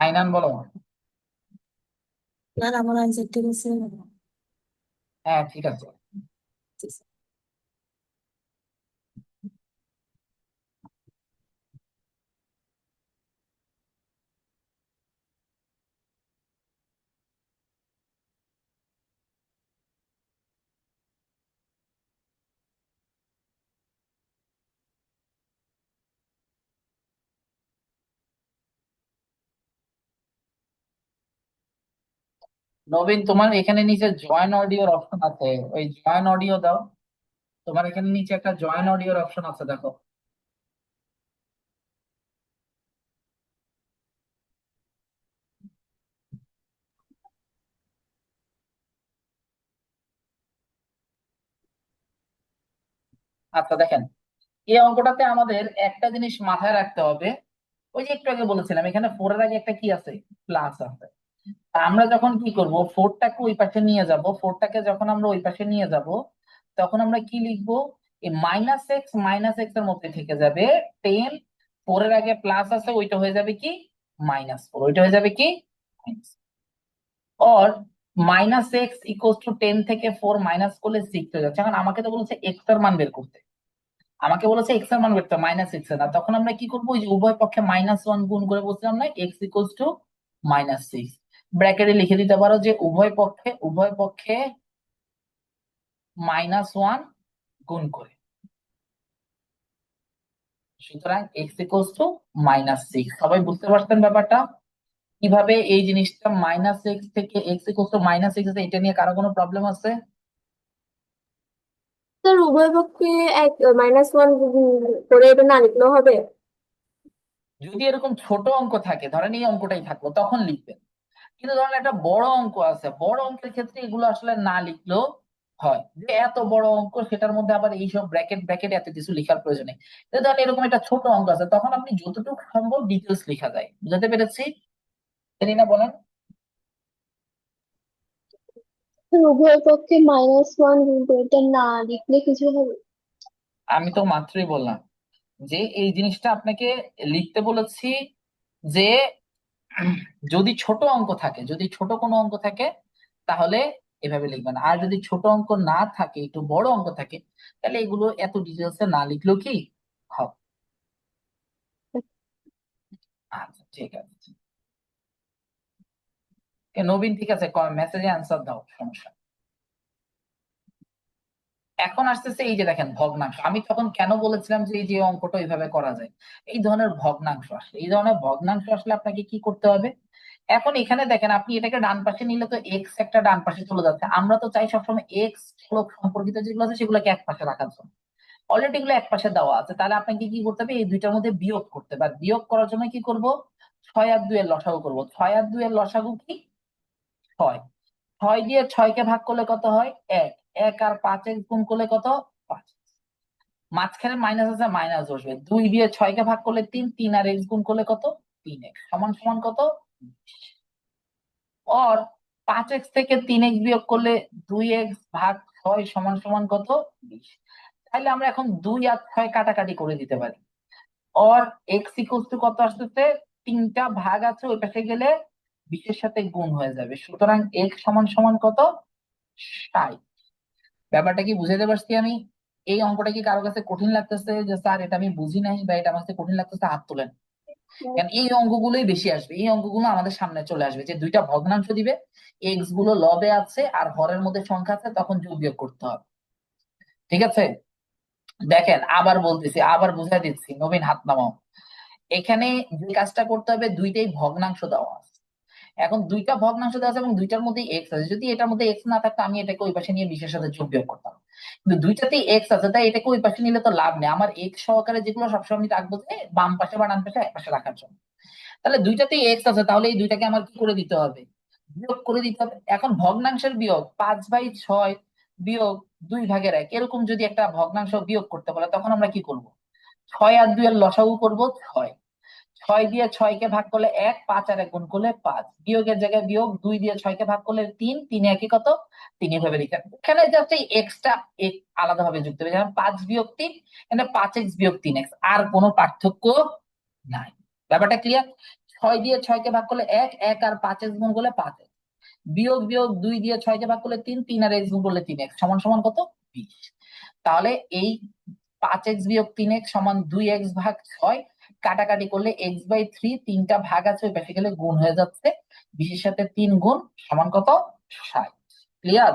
আইনান, বলো। স্যার আমার আনসার ঠিক আছে। হ্যাঁ, ঠিক আছে। নবীন, তোমার এখানে নিচে জয়েন অডিওর অপশন আছে, ওই জয়েন অডিও দাও। তোমার এখানে নিচে একটা জয়েন অডিওর অপশন আছে, দেখো। আচ্ছা দেখেন, এই অঙ্কটাতে আমাদের একটা জিনিস মাথায় রাখতে হবে। ওই যে একটু আগে বলেছিলাম, এখানে ফোর এর আগে একটা কি আছে, প্লাস আছে। আমরা যখন কি করব, ফোরটাকে ওই পাশে নিয়ে যাব, ফোরটাকে যখন আমরা ওই পাশে নিয়ে যাব, তখন আমরা কি লিখবো, এই মাইনাস এক্স এর মধ্যে থেকে যাবে 10। ফোর এর আগে প্লাস আছে, ওইটা হয়ে যাবে কি -4, ওইটা হয়ে যাবে কি মাইনাস। অর -x = 10 থেকে 4 মাইনাস করলে 6 হয়ে যাচ্ছে। এখন আমাকে তো বলেছে এক্স এর মান বের করতে, আমাকে বলেছে এক্স এর মান বের করতে, -6 এর না। তখন আমরা কি করবো, ওই যে উভয় পক্ষে -1 গুণ করে বলছিলাম না, x = -6। ব্র্যাকেটে লিখে দিতে পারো যে উভয় পক্ষে -1 গুণ করে। সুতরাং x = -6। সবাই বুঝতে পারছেন ব্যাপারটা? কিভাবে এই জিনিসটা -x থেকে x = -6, এটা নিয়ে কারো কোনো প্রবলেম আছে? স্যার উভয় পক্ষে -1 করে এটা না লিখলেও হবে? যদি এরকম ছোট অঙ্ক থাকে, ধরেন এই অঙ্কটাই থাকলো, তখন লিখবেন। কিন্তু ধরেন একটা বড় অঙ্ক আছে, বড় অঙ্কের ক্ষেত্রে এগুলো আসলে না লিখলেও হয়। যে এত বড় অঙ্ক, সেটার মধ্যে আবার এইসব ব্র্যাকেট ব্র্যাকেট এত কিছু লেখার প্রয়োজন নেই। কিন্তু ধরেন এরকম একটা ছোট অঙ্ক আছে, তখন আপনি যতটুকু সম্ভব ডিটেলস লেখা যায়। বুঝাতে পেরেছি? না বলেন। উভয় পক্ষে -1 গুণ করে এটা না লিখলে কিছু হবে? আমি তো মাত্রই বললাম যে এই জিনিসটা আপনাকে লিখতে বলেছি, যে যদি ছোট অঙ্ক থাকে, যদি ছোট কোনো অঙ্ক থাকে, তাহলে এভাবে লিখবেন। আর যদি ছোট অঙ্ক না থাকে, একটু বড় অঙ্ক থাকে, তাহলে এগুলো এত ডিটেলসে না লিখলেও কি হবে। আচ্ছা ঠিক আছে। নবীন ঠিক আছে, মেসেজে অ্যান্সার দাও, সমস্যা নেই। এখন আসতেছে এই যে দেখেন ভগ্নাংশ। আমি তখন কেন বলেছিলাম যে এই যে অঙ্কটা এইভাবে করা যায়, এই ধরনের ভগ্নাংশ আসলে, এই ধরনের ভগ্নাংশ আসলে আপনাকে কি করতে হবে। এখন এখানে দেখেন, আপনি এটাকে ডান পাশে নিলে তো এক্স একটা ডান পাশে চলে যাচ্ছে। আমরা তো চাই সবসময় এক্স সম্পর্কিত যেগুলো আছে সেগুলোকে এক পাশে রাখার জন্য। অলরেডি এগুলো এক পাশে দেওয়া আছে, তাহলে আপনাকে কি করতে হবে, এই দুইটার মধ্যে বিয়োগ করতে হবে। আর বিয়োগ করার জন্য কি করব, 6 আর 2 এর লসাগু করবো। 6 আর 2 এর লসাগু কি 6। 6 দিয়ে 6 কে ভাগ করলে কত হয় 1। 1 আর 5 এক্স গুণ করলে কত 5। মাঝখানে মাইনাস আছে, মাইনাস বসবে। 2 দিয়ে 6 কে ভাগ করলে 3। 3 আর এক্স গুণ করলে কত 3x সমান সমান কত 20। অর 5x থেকে 3x বিয়োগ করলে 2x ভাগ 6 সমান সমান কত 20। তাহলে আমরা এখন 2 আর 6 কাটাকাটি করে দিতে পারি। অর x = কত আসতেছে, 3টা ভাগ আছে ওই পাশে গেলে 20 এর সাথে গুণ হয়ে যাবে। সুতরাং x সমান সমান কত 60। ব্যাপারটা কি বুঝাতে পারছি আমি? এই অঙ্কটা কি কারো কাছে কঠিন লাগতেছে, যে স্যার এটা আমি বুঝি নাই বা এটা আমার কাছে কঠিন লাগতেছে, হাত তোলেন। কারণ এই অঙ্কগুলোই বেশি আসবে, এই অঙ্কগুলো আমাদের সামনে চলে আসবে, যে দুইটা ভগ্নাংশ দিবে, এক্স গুলো লবে আছে আর হরের মধ্যে সংখ্যা আছে, তখন যোগ বিয়োগ করতে হবে। ঠিক আছে, দেখেন আবার বলতেছি, আবার বুঝাই দিচ্ছি, নবীন হাত নামাও। এখানে যে কাজটা করতে হবে, দুইটাই ভগ্নাংশ দেওয়া আছে। এখন দুইটা ভগ্নাংশ দেওয়া আছে এবং দুইটার মধ্যে এক্স আছে। যদি এটার মধ্যে এক্স না থাকতো, আমি এটাকে ওই পাশে নিয়ে বিশের সাথে যোগ বিয়োগ করতাম। কিন্তু দুইটাতেই এক্স আছে, তাই এটাকে ওই পাশে নিলে তো লাভ নেই। আমার এক্স সহকারে যেগুলো সবসময় আমি রাখবো যে বাম পাশে বা ডান পাশে এক পাশে রাখার জন্য। তাহলে দুইটাতেই এক্স আছে, তাহলে এই দুইটাকে আমার কি করে দিতে হবে, বিয়োগ করে দিতে হবে। এখন ভগ্নাংশের বিয়োগ 5/6 বিয়োগ 2/1, এরকম যদি একটা ভগ্নাংশ বিয়োগ করতে বলে, তখন আমরা কি করব, 6 আর 2 এর লসাগু করব 6। 6 দিয়ে 6 কে ভাগ করলে 1। 5 আর 1 গুণ করলে 5। বিয়োগের জায়গায় বিয়োগ, 2 দিয়ে 6 কে ভাগ করলে 3। 3 একে কত 3 এভাবে লিখেন। এখানে জাস্ট এই এক্সটা আলাদা ভাবে যুক্ত হবে, যেমন 5 বিয়োগ 3, এখানে 5x বিয়োগ 3x, আর কোনো পার্থক্য নাই। ব্যাপারটা ক্লিয়ার? 6 দিয়ে 6 কে ভাগ করলে 1। 1 আর 5x গুণ করলে 5x। বিয়োগ বিয়োগ 2 দিয়ে 6 কে ভাগ করলে 3। 3 আর x গুণ করলে 3x সমান সমান কত 20। তাহলে এই 5x বিয়োগ 3x সমান 2x ভাগ 6। কাটাকাটি করলে x/3, 3টা ভাগ আছে ওই পাশে গেলে গুণ হয়ে যাচ্ছে, 20 এর সাথে 3 গুণ সমান কত 60। ক্লিয়ার?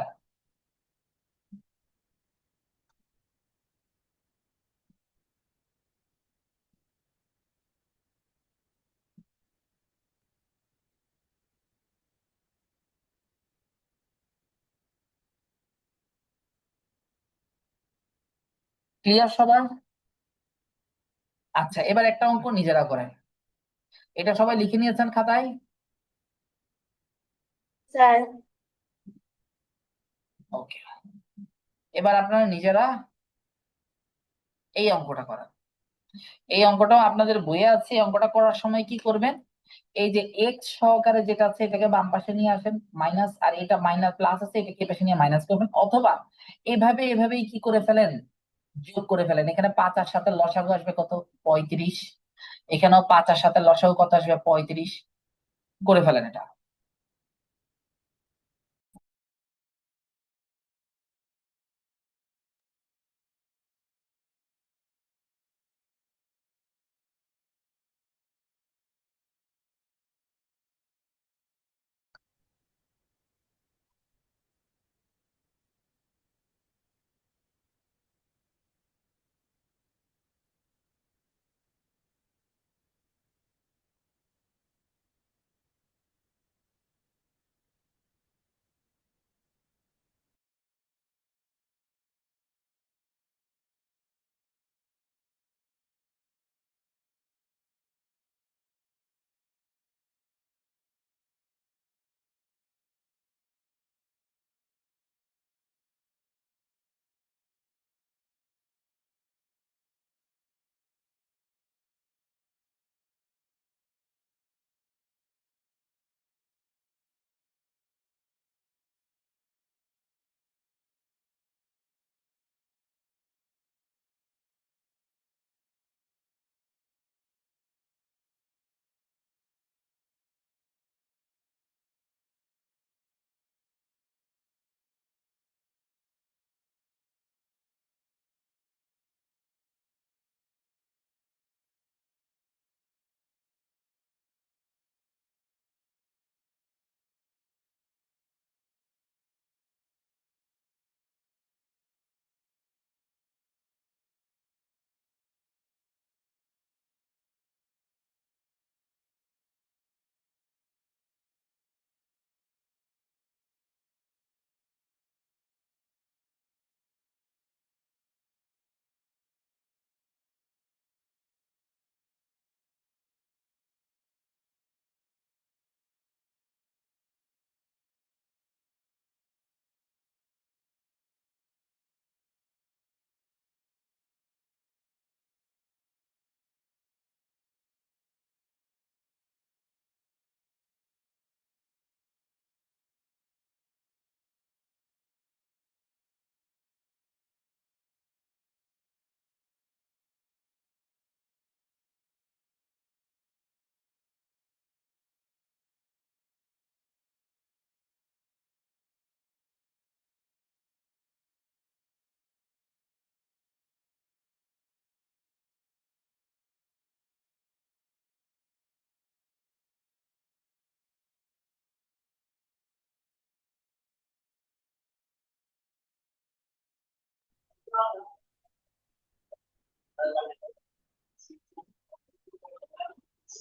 ক্লিয়ার সবার? আচ্ছা, এবার একটা অঙ্ক নিজেরা করেন। এটা সবাই লিখে নিয়েছেন খাতায়? স্যার ওকে, এবার আপনারা নিজেরা এই অঙ্কটা করেন। এই অঙ্কটাও আপনাদের বইয়ে আছে। এই অঙ্কটা করার সময় কি করবেন, এই যে এক্স সহকারে যেটা আছে এটাকে বাম পাশে নিয়ে আসেন মাইনাস, আর এটা মাইনাস প্লাস আছে এটাকে এই পাশে নিয়ে মাইনাস করবেন, অথবা এভাবেই কি করে ফেলেন, যোগ করে ফেলেন। এখানে 5 আর 7 এর লসাগু আসবে কত, 35। এখানেও 5 আর 7 এর লসাগু কত আসবে, 35। করে ফেলেন এটা।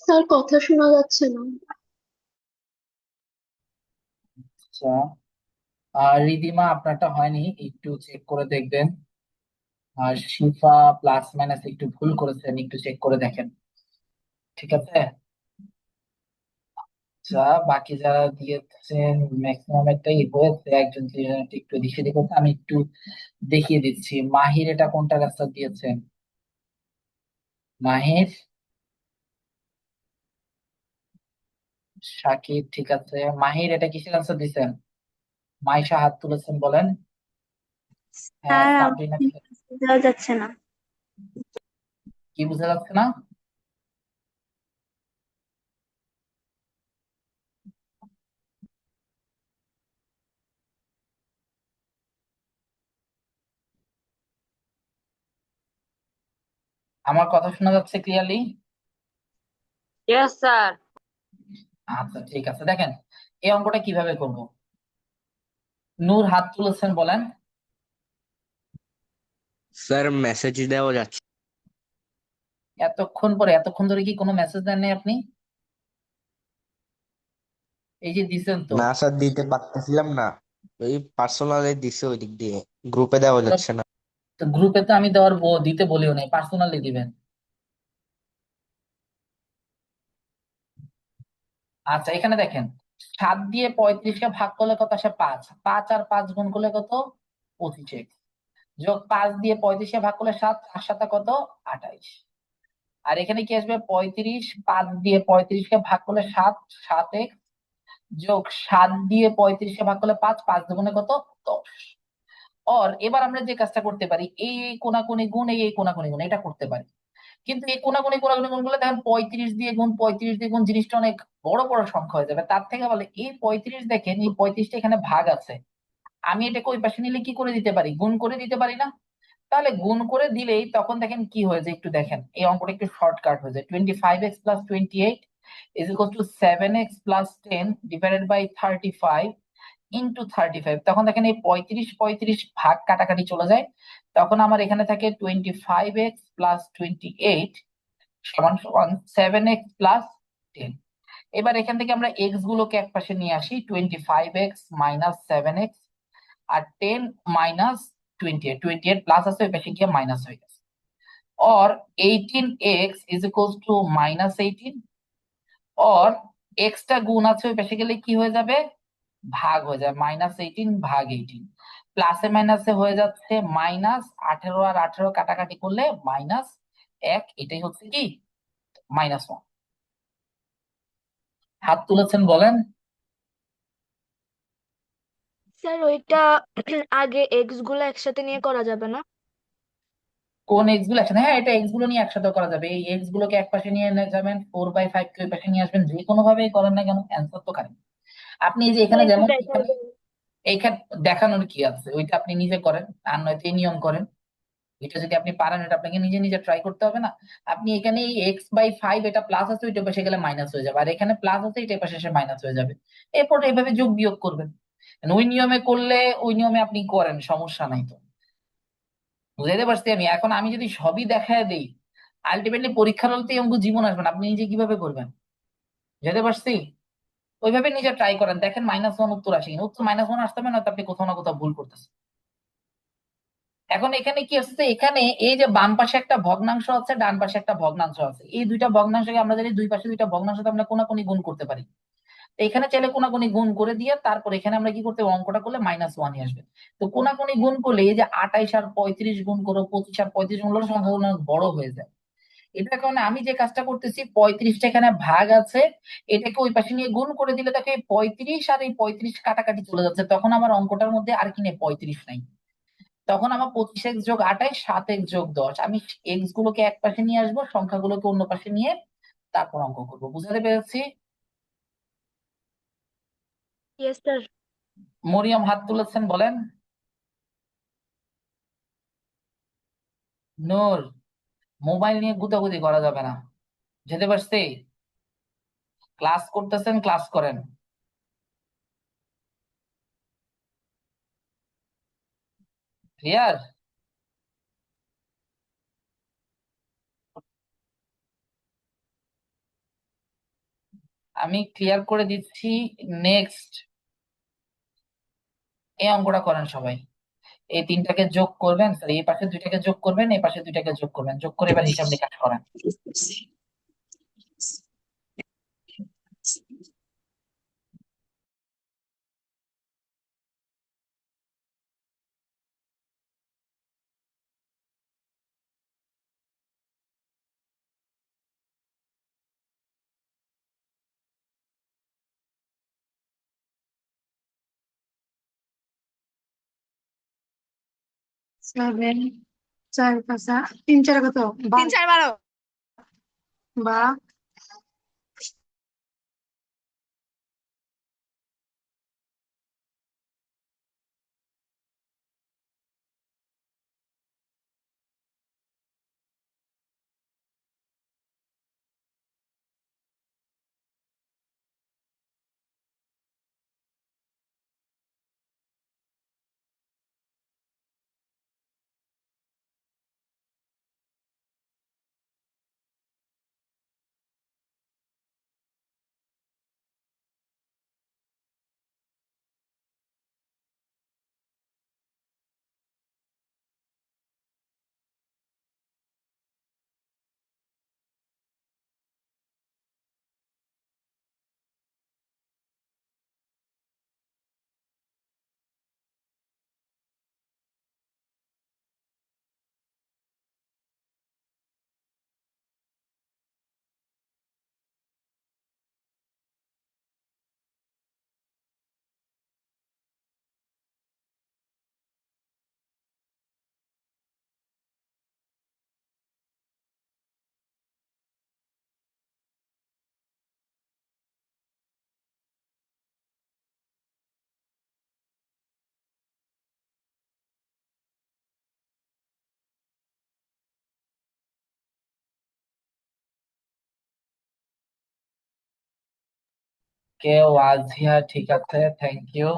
স্যার কথা শোনা যাচ্ছে না। আচ্ছা, আর রিদিমা আপনারটা হয়নি, একটু চেক করে দেখবেন। আর শিফা প্লাস মাইনাস একটু ভুল করেছেন, একটু চেক করে দেখেন। ঠিক আছে? আচ্ছা, বাকি যারা দিয়েছেন ম্যাক্সিমাম একটাই হয়েছে, একজন দুজন একটু এদিক সেদিক হচ্ছে, আমি একটু দেখিয়ে দিচ্ছি। মাহির এটা কোনটা রাস্তা দিয়েছেন? মাহির, শাকিব, ঠিক আছে। মাহির এটা কিসের আনসার দিচ্ছেন? মাইশা হাত তুলেছেন, বলেন। হ্যাঁ, স্যার সাবরিনা আমাকে দেওয়া যাচ্ছে না। কি বোঝা যাচ্ছে না? আমার কথা শোনা যাচ্ছে ক্লিয়ারলি? Yes sir. আচ্ছা, ঠিক আছে। দেখেন এই অঙ্কটা কিভাবে করব। নূর হাত তুলেছেন, বলেন। স্যার মেসেজ দেওয়া যাচ্ছে এতক্ষণ ধরে কি কোনো মেসেজ দেন নাই আপনি? এই যে দিছেন তো। না স্যার, দিতে পারতেছিলাম না। ওই পার্সোনালি দিছে ওই দিক দিয়ে, গ্রুপে দেওয়া কোনো যাচ্ছে না। তো গ্রুপে তো আমি দিতে বলিও নাই, পার্সোনালি দিবেন। আচ্ছা এখানে দেখেন, 7 দিয়ে 35কে ভাগ করলে কত আসে? 5। 5 আর 5 গুণ করলে কত? 25 যোগ 5 দিয়ে 35কে ভাগ করলে 7, 4 সাথে কত? 28। আর এখানে কি আসবে? 35, 5 দিয়ে 35কে ভাগ করলে 7, 7x যোগ 7 দিয়ে 35কে ভাগ করলে 5, 5 দুগুণে কত? 10। এবার আমরা যে কাজটা করতে পারি, এই কোনাকুনি গুণ, এই কোনাকুনি গুণ, এটা করতে পারি। কিন্তু এই কোনাকুনি কোনাকুনি গুণ গুলো দেখেন 35 দিয়ে গুণ, 35 দিয়ে গুণ, জিনিসটা অনেক বড় বড় সংখ্যা হয়ে যাবে। তার থেকে বলে এই 35, দেখেন এই 35টা এখানে ভাগ আছে, আমি এটাকে ওই পাশে নিলে কি করে দিতে পারি? গুণ করে দিতে পারি না? তাহলে গুণ করে দিলেই তখন দেখেন কি হয়ে যায়, একটু দেখেন এই অঙ্কটা একটু শর্টকাট হয়ে যায়। 25x plus 28 is equal to 7x plus 10 divided by 35 into 35। তখন দেখেন এই 35 35 ভাগ কাটাকাটি চলে যায়, তখন আমার এখানে থাকে 25x প্লাস 28 সমান সমান 7x প্লাস 10। এবার এখান থেকে আমরা এক্স গুলোকে এক পাশে নিয়ে আসি, 25x মাইনাস 7x আর 10 মাইনাস 28, 28 প্লাস আছে ওই পাশে গিয়ে মাইনাস হয়ে গেছে। और 18x is equals to minus 18, और x টা গুণ আছে ওই পাশে গেলে কি হয়ে যাবে? ভাগ হয়ে যায়, মাইনাস 18 ভাগ 18। প্লাসে মাইনাসে হয়ে যাচ্ছে মাইনাস 18 আর 18 কাটাকাটি করলে মাইনাস 1, এটাই হচ্ছে কি -1। হাত তুলেছেন বলেন। স্যার ওইটা আগে এক্স গুলো একসাথে নিয়ে করা যাবে না? কোন এক্স গুলো একসাথে? হ্যাঁ, এটা এক্স গুলো নিয়ে একসাথে করা যাবে। এই এক্স গুলোকে এক পাশে নিয়ে যাবেন, 4/5 কে ওই পাশে নিয়ে আসবেন, যে কোনো ভাবেই করেন না কেন অ্যান্সার তো কারেক্ট। আপনি এই যে স্যার এখানে একটু যেমন দেখাই এখানে দেন। এইখানে দেখানোর কি আছে? ওইটা আপনি নিজে করেন, আর নয়তো এই নিয়ম করেন। এটা যদি আপনি পারেন, এটা আপনাকে নিজে নিজে ট্রাই করতে হবে না? আপনি এখানে এই x/5 এটা প্লাস আছে, ওইটা পাশে গেলে মাইনাস হয়ে যাবে, আর এখানে প্লাস আছে এটা পাশে এসে মাইনাস হয়ে যাবে। এরপর এইভাবে যোগ বিয়োগ করবেন। ওই নিয়মে করলে ওই নিয়মে আপনি করেন, সমস্যা নাই তো। বুঝাইতে পারছি আমি? এখন আমি যদি সবই দেখায় দেই, আলটিমেটলি পরীক্ষার হলে তো এই অঙ্ক জীবন আসবে না, আপনি নিজে কিভাবে করবেন? বুঝাইতে পারছি? ওইভাবে নিজে ট্রাই করেন, দেখেন -1 উত্তর আসে কিনা। উত্তর -1 আসতে হবে না, তো আপনি কোথাও না কোথাও ভুল করতেছেন। এখন এখানে কি আসছে? এখানে এই যে বাম পাশে একটা ভগ্নাংশ আছে, ডান পাশে একটা ভগ্নাংশ আছে, এই দুইটা ভগ্নাংশকে আমরা জানি দুই পাশে দুইটা ভগ্নাংশকে আমরা কোনাকুনি গুণ করতে পারি। তো এখানে চাইলে কোনাকুনি গুণ করে দিয়ে তারপর এখানে আমরা কি করতে হবে? অঙ্কটা করলে -1 আসবে। তো কোনাকুনি গুণ করলে এই যে 28 আর 35 গুণ করো, 25 আর 35 গুণ করলে সংখ্যাগুলো অনেক বড় হয়ে যায়। এটার কারণে আমি যে কাজটা করতেছি, 35টা এখানে ভাগ আছে, এটাকে ওই পাশে নিয়ে গুণ করে দিলে দেখে 35 আর এই 35 কাটাকাটি চলে যাচ্ছে, তখন আমার অঙ্কটার মধ্যে আর কি নেই? 35 নাই। তখন আমার 25x যোগ 28, 7x যোগ 10, আমি এক্স গুলোকে এক পাশে নিয়ে আসবো, সংখ্যাগুলোকে অন্য পাশে নিয়ে তারপর অঙ্ক করবো। বুঝাতে পেরেছি? Yes sir. মরিয়ম হাত তুলেছেন, বলেন। নূর, মোবাইল নিয়ে গুতাগুতি করা যাবে না। যেতে পারছি? ক্লাস করতেছেন, ক্লাস করেন। ক্লিয়ার? আমি ক্লিয়ার করে দিচ্ছি। নেক্সট এই অঙ্কটা করেন সবাই। এই তিনটাকে যোগ করবেন, সরি এই পাশে দুইটাকে যোগ করবেন, এই পাশে দুইটাকে যোগ করবেন, যোগ করে এবার হিসাব নিকাশ করেন। সেভেন, 4 5 3 4 কত? 3 4 12 বা ওকে, ওয়াজিয়া ঠিক আছে, থ্যাংক ইউ।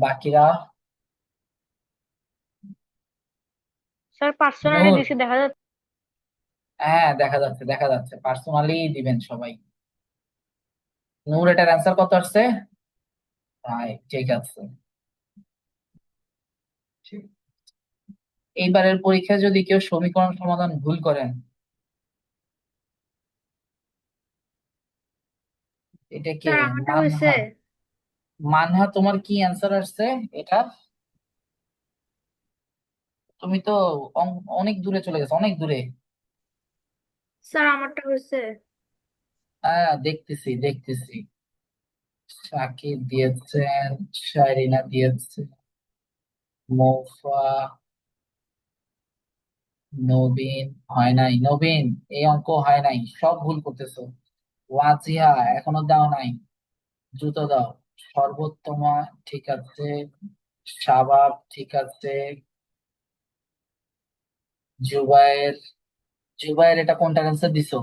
বাকিরা? স্যার পার্সোনালি নূর? দিছি দেখা যাচ্ছে। হ্যাঁ, দেখা যাচ্ছে, দেখা যাচ্ছে, পার্সোনালি দিবেন সবাই। নূর, এটার অ্যান্সার কত আসছে? ঠিক আছে। ঠিক। এইবারের পরীক্ষায় যদি কেউ সমীকরণ সমাধান ভুল করেন, এটা কে? স্যার আমারটা হয়েছে। মানহা। মানহা, তোমার কি অ্যান্সার আসছে এটা? তুমি তো অনেক দূরে চলে গেছো, অনেক দূরে। স্যার আমারটা হয়েছে। হ্যাঁ, দেখতেছি দেখতেছি। শাকিব দিয়েছেন, শাইরিনা দিয়েছে, মোফা, নবীন। হয় নাই নবীন, এই অঙ্ক হয় নাই, সব ভুল করতেছো। ওয়াজিহা এখনো দাও নাই, দ্রুত দাও। সর্বোত্তমা ঠিক আছে, শাবাব ঠিক আছে, জুবায়ের। জুবায়ের, এটা কোনটার অ্যান্সার দিছো?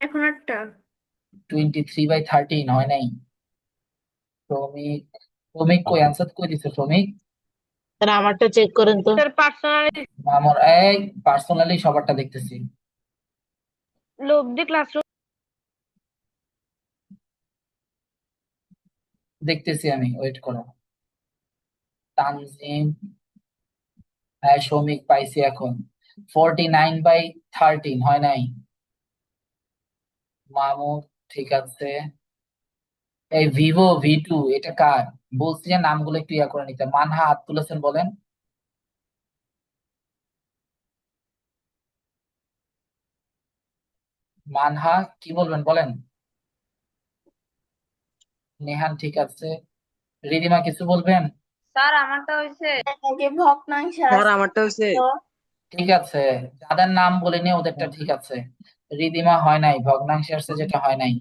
এখন একটা। 23/13 হয় নাই। শ্রমিক, শ্রমিক কই অ্যান্সার কই দিছো শ্রমিক? স্যার আমারটা চেক করেন তো। স্যার পার্সোনালি আমার এই পার্সোনালি সবারটা দেখতেছি। লোক দিয়ে ক্লাসরুম। দেখতেছি আমি, ওয়েট করো। তানজিম, হ্যাঁ শ্রমিক পাইছি এখন। 49/13 হয় নাই। মামুদ ঠিক আছে। এই ভিভো V2 এটা কার? বলছি যে নামগুলো একটু ইয়া করে নিতে। মানহা হাত তুলেছেন, বলেন। মানহা কি বলবেন বলেন। নেহান ঠিক আছে। রিদিমা কিছু বলবেন? স্যার আমারটা হয়েছে। যে ভগ্নাংশ স্যার আছে আমারটা হচ্ছে তো ঠিক আছে, যাদের নাম বলিনি ওদেরটা ঠিক আছে। রিদিমা হয় নাই, ভগ্নাংশে আসছে যেটা হয় নাই।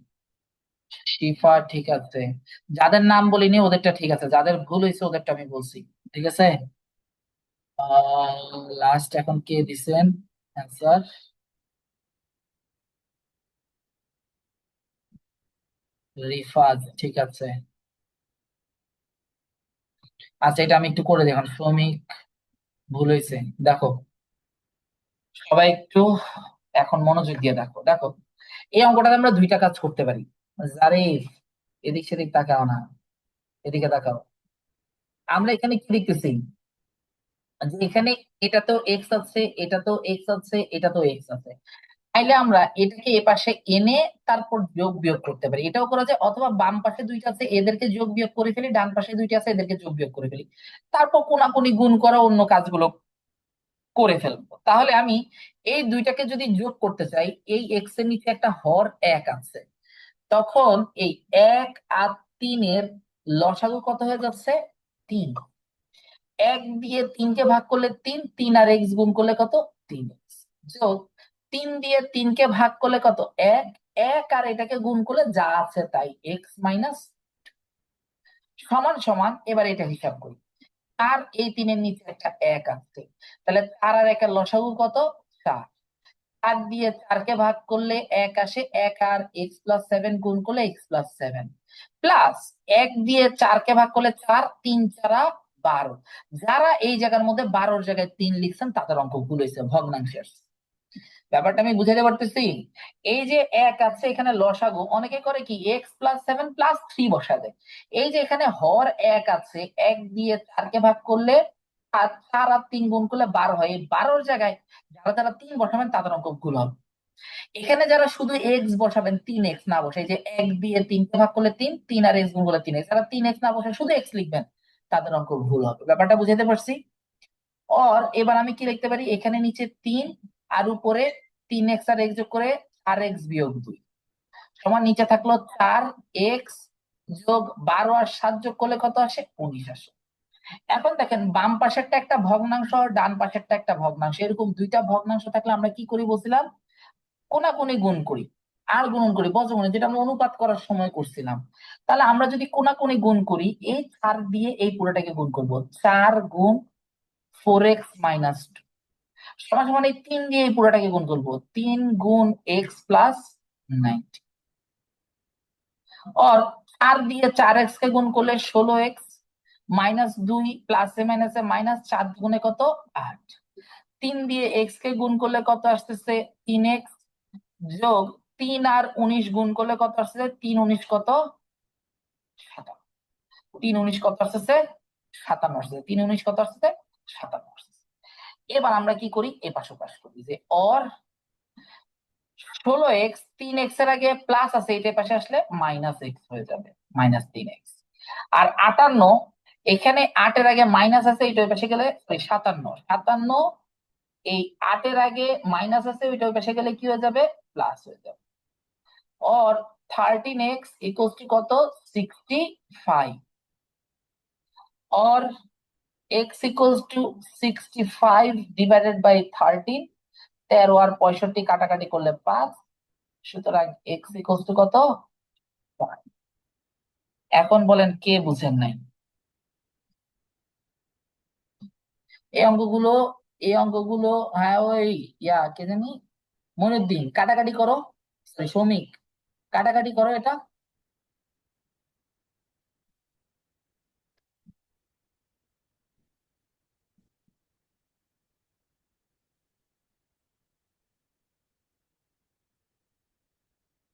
শিফা ঠিক আছে, যাদের নাম বলিনি ওদেরটা ঠিক আছে, যাদের ভুল হয়েছে ওদেরটা আমি বলছি। ঠিক আছে। লাস্ট এখন কে দিছেন অ্যান্সার? রিফাজ ঠিক আছে। আচ্ছা, এটা আমি একটু করে দেখুন। শ্রমিক ভুল হয়েছে, দেখো। সবাই একটু এখন মনোযোগ দিয়ে দেখো, দেখো। এই অঙ্কটাতে আমরা দুইটা কাজ করতে পারি। জারিফ, এদিক সেদিক তাকাও না, এদিকে তাকাও। আমরা এখানে কি দেখতেছি? যে এখানে এটা তো এক্স আছে, এটা তো এক্স আছে, এটা তো এক্স আছে। তাইলে আমরা এটাকে এ পাশে এনে তারপর যোগ বিয়োগ করতে পারি, এটাও করা যায়। অথবা বাম পাশে দুইটা আছে এদেরকে যোগ বিয়োগ করে ফেলি, ডান পাশে দুইটা আছে এদেরকে যোগ বিয়োগ করে ফেলি, তারপর কোনাকুনি গুণ করা অন্য কাজগুলো করে ফেলবো। তাহলে আমি এই দুইটাকে যদি যোগ করতে চাই, এই এক্স এর নিচে একটা হর এক আছে, তখন এই 1 আর 3-এর লসাগু কত হয়ে যাচ্ছে? 3। 1 দিয়ে 3-কে ভাগ করলে 3, 3 আর এক্স গুণ করলে কত? 3x। যোগ 3 দিয়ে 3-কে ভাগ করলে কত? 1। 1 আর এটাকে গুণ করলে যা আছে তাই, x - সমান সমান। এবার এটা হিসাব করি। আর এই 3-এর নিচে একটা 1 আছে, তাহলে 4 আর 1-এর লসাগু কত? 4। 4 দিয়ে 4-কে ভাগ করলে 1 আসে, 1 আর x+7 গুণ করলে x+7, প্লাস 1 দিয়ে 4-কে ভাগ করলে 4, 3 × 4 = 12। যারা এই জায়গার মধ্যে 12-র জায়গায় 3 লিখছেন তাদের অঙ্ক ভুল হয়েছে, ভগ্নাংশে আসছে। ব্যাপারটা আমি বুঝাতে পারতেছি? এই যে 1 আছে এখানে লসাগু, অনেকে করে কি x+7+3 বসা দেয়। এই যে এখানে হর 1 আছে, 1 দিয়ে 4-কে ভাগ করলে আর 4 আর 3 গুণ করলে 12 হয়। এই 12-র জায়গায় যারা যারা 3 বসাবেন তাদের অঙ্ক ভুল হবে। এখানে যারা শুধু এক্স বসাবেন, 3x না বসে, এই যে 1 দিয়ে 3-কে ভাগ করলে 3, 3 আর এক্স গুণ করলে 3x, যারা 3x না বসে শুধু এক্স লিখবেন তাদের অঙ্ক ভুল হবে। ব্যাপারটা বুঝাতে পারছি? এবার আমি কি লিখতে পারি? এখানে নিচে 3 আর উপরে 3x আর x যোগ করে আর x - 2 সমান, নিচে থাকলো 4x যোগ 12 আর 7 যোগ করলে কত আসে? 19 আসে। এখন দেখেন, বাম পাশেরটা একটা ভগ্নাংশ আর ডান পাশেরটা একটা ভগ্নাংশ, এরকম দুইটা ভগ্নাংশ থাকলে আমরা কি করি বলছিলাম? কোনাকুনি গুণ করি আর গুণন করি, বজ্রগুণন, যেটা আমরা অনুপাত করার সময় করছিলাম। তাহলে আমরা যদি কোনাকুনি গুণ করি, এই 4 দিয়ে এই পুরোটাকে গুণ করব, 4 গুণ 4x - 2 সমান সমান এই 3 দিয়ে এই পুরোটাকে গুণ করবো, 3 গুণ x + 90। और 4 দিয়ে 4x কে গুণ করলে 16x, -2 প্লাসে মাইনাসে -4 গুণে কত 8, 3 দিয়ে x কে গুণ করলে কত আসতেছে 3x, যোগ 3 আর 19 গুণ করলে কত আসতেছে 3 19 কত 57, 3 19 কত আসতেছে 57 আসতেছে, 3 19 কত আসতেছে 57 আসতেছে। এবার আমরা কি করি, এ পাশ ওপাশ করি, যে অর 16x 3x এর আগে প্লাস আছে, এটার পাশে আসলে -x হয়ে যাবে, -3x। আর 58 এখানে 8 এর আগে মাইনাস আছে, এটার পাশে গেলে 57, 57 এই 8 এর আগে মাইনাস আছে, ওইটার পাশে গেলে কি হয়ে যাবে প্লাস হয়ে যাবে। और 13x इक्वल्स टू কত 65, और x equals to 65 divided by 13, 13 আর 65 কাটাকাটি করলে 5, সুতরাং x ইকুয়ালস টু কত 5। এখন বলেন কে বুঝেন নাই এই অঙ্কগুলো, এই অঙ্কগুলো? হ্যাঁ ওই কে জানি মনিউদ্দিন, কাটাকাটি করো, সরি শ্রমিক, কাটাকাটি করো এটা।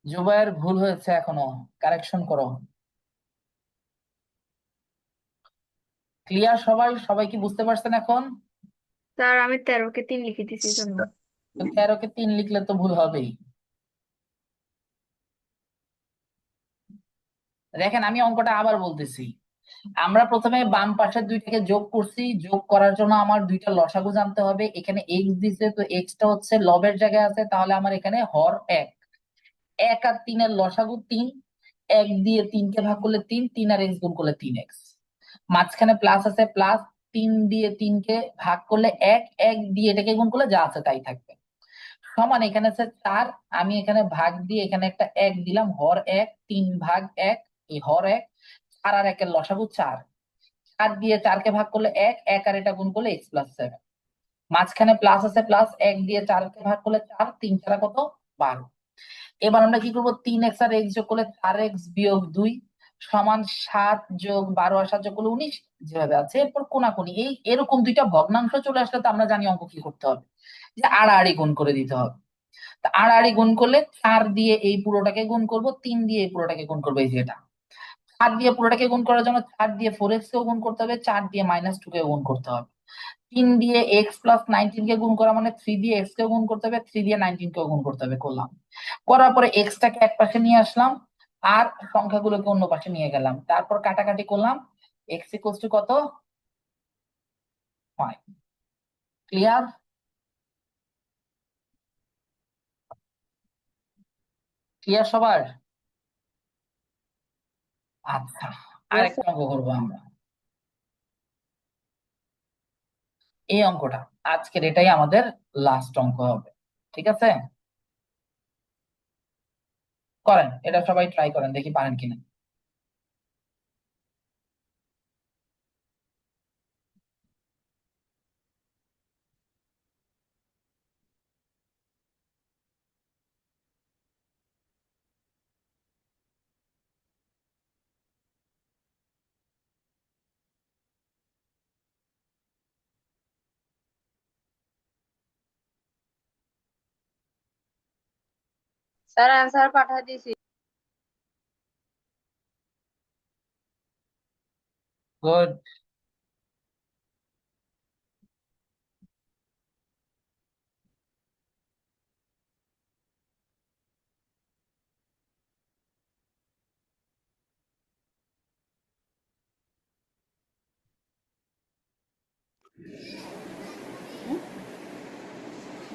জুবায়ের ভুল হয়েছে, এখনো কারেকশন করো। ক্লিয়ার সবাই? সবাই কি বুঝতে পারছেন এখন? স্যার আমি 13 কে 3 লিখে দিছি জন্য। 13 কে 3 লিখলে তো ভুল হবেই। দেখেন আমি অঙ্কটা আবার বলতেছি, আমরা প্রথমে বাম পাশের দুইটাকে যোগ করছি, যোগ করার জন্য আমার দুইটা লসাগু জানতে হবে। এখানে এক্স দিছে, তো এক্সটা হচ্ছে লবের জায়গায় আছে, তাহলে আমার এখানে হর 1, 1 আর 3 এর লসাগু 3, 1 দিয়ে 3 কে ভাগ করলে 3, 3 আর এক্স গুণ করলে 3x, মাঝখানে প্লাস আছে, প্লাস 3 দিয়ে 3 কে ভাগ করলে 1, 1 দিয়ে এটাকে গুণ করলে যা আছে তাই থাকবে, সমান এখানে আছে 4, আমি এখানে ভাগ দিয়ে এখানে একটা 1 দিলাম, হর 1, 3 ভাগ 1, এই হর 1, 4 আর 1 এর লসাগু 4, 4 দিয়ে 4 কে ভাগ করলে 1, 1 আর এটা গুণ করলে x প্লাস 7, মাঝখানে প্লাস আছে, প্লাস 1 দিয়ে 4 কে ভাগ করলে 4, 3 4 কত 12। এবার আমরা কি করবো, 3x আর x যোগ করলে 4x বিয়োগ 2 সমান 7 যোগ 12 আর 7 যোগ করলে 19, যেভাবে আছে। এরপর কোনাকুনি এই এরকম দুইটা ভগ্নাংশ চলে আসলে তো আমরা জানি অঙ্ক কি করতে হবে, যে আড়াআড়ি গুণ করে দিতে হবে। তা আড়াআড়ি গুণ করলে 4 দিয়ে এই পুরোটাকে গুণ করব, 3 দিয়ে এই পুরোটাকে গুণ করবো, এই যে এটা 4 দিয়ে পুরোটাকে গুণ করার জন্য 4 দিয়ে 4x কেও গুণ করতে হবে, 4 দিয়ে -2 কেও গুণ করতে হবে, 3 দিয়ে x প্লাস 19 কে গুণ করা মানে 3 দিয়ে x কেও গুণ করতে হবে, 3 দিয়ে 19 কেও গুণ করতে হবে, করলাম। করার পরে x টাকে এক পাশে নিয়ে আসলাম, আর সংখ্যাগুলোকে অন্য পাশে নিয়ে গেলাম, তারপর কাটাকাটি করলাম, x ইকুয়ালস টু কত 5। ক্লিয়ার? ক্লিয়ার সবার? আচ্ছা, আরেকটা অঙ্ক করবো আমরা, এই অঙ্কটা আজকের এটাই আমাদের লাস্ট অঙ্ক হবে, ঠিক আছে? করেন এটা, সবাই ট্রাই করেন, দেখি পারেন কিনা। স্যার অ্যান্সার পাঠিয়ে দিছি। গুড।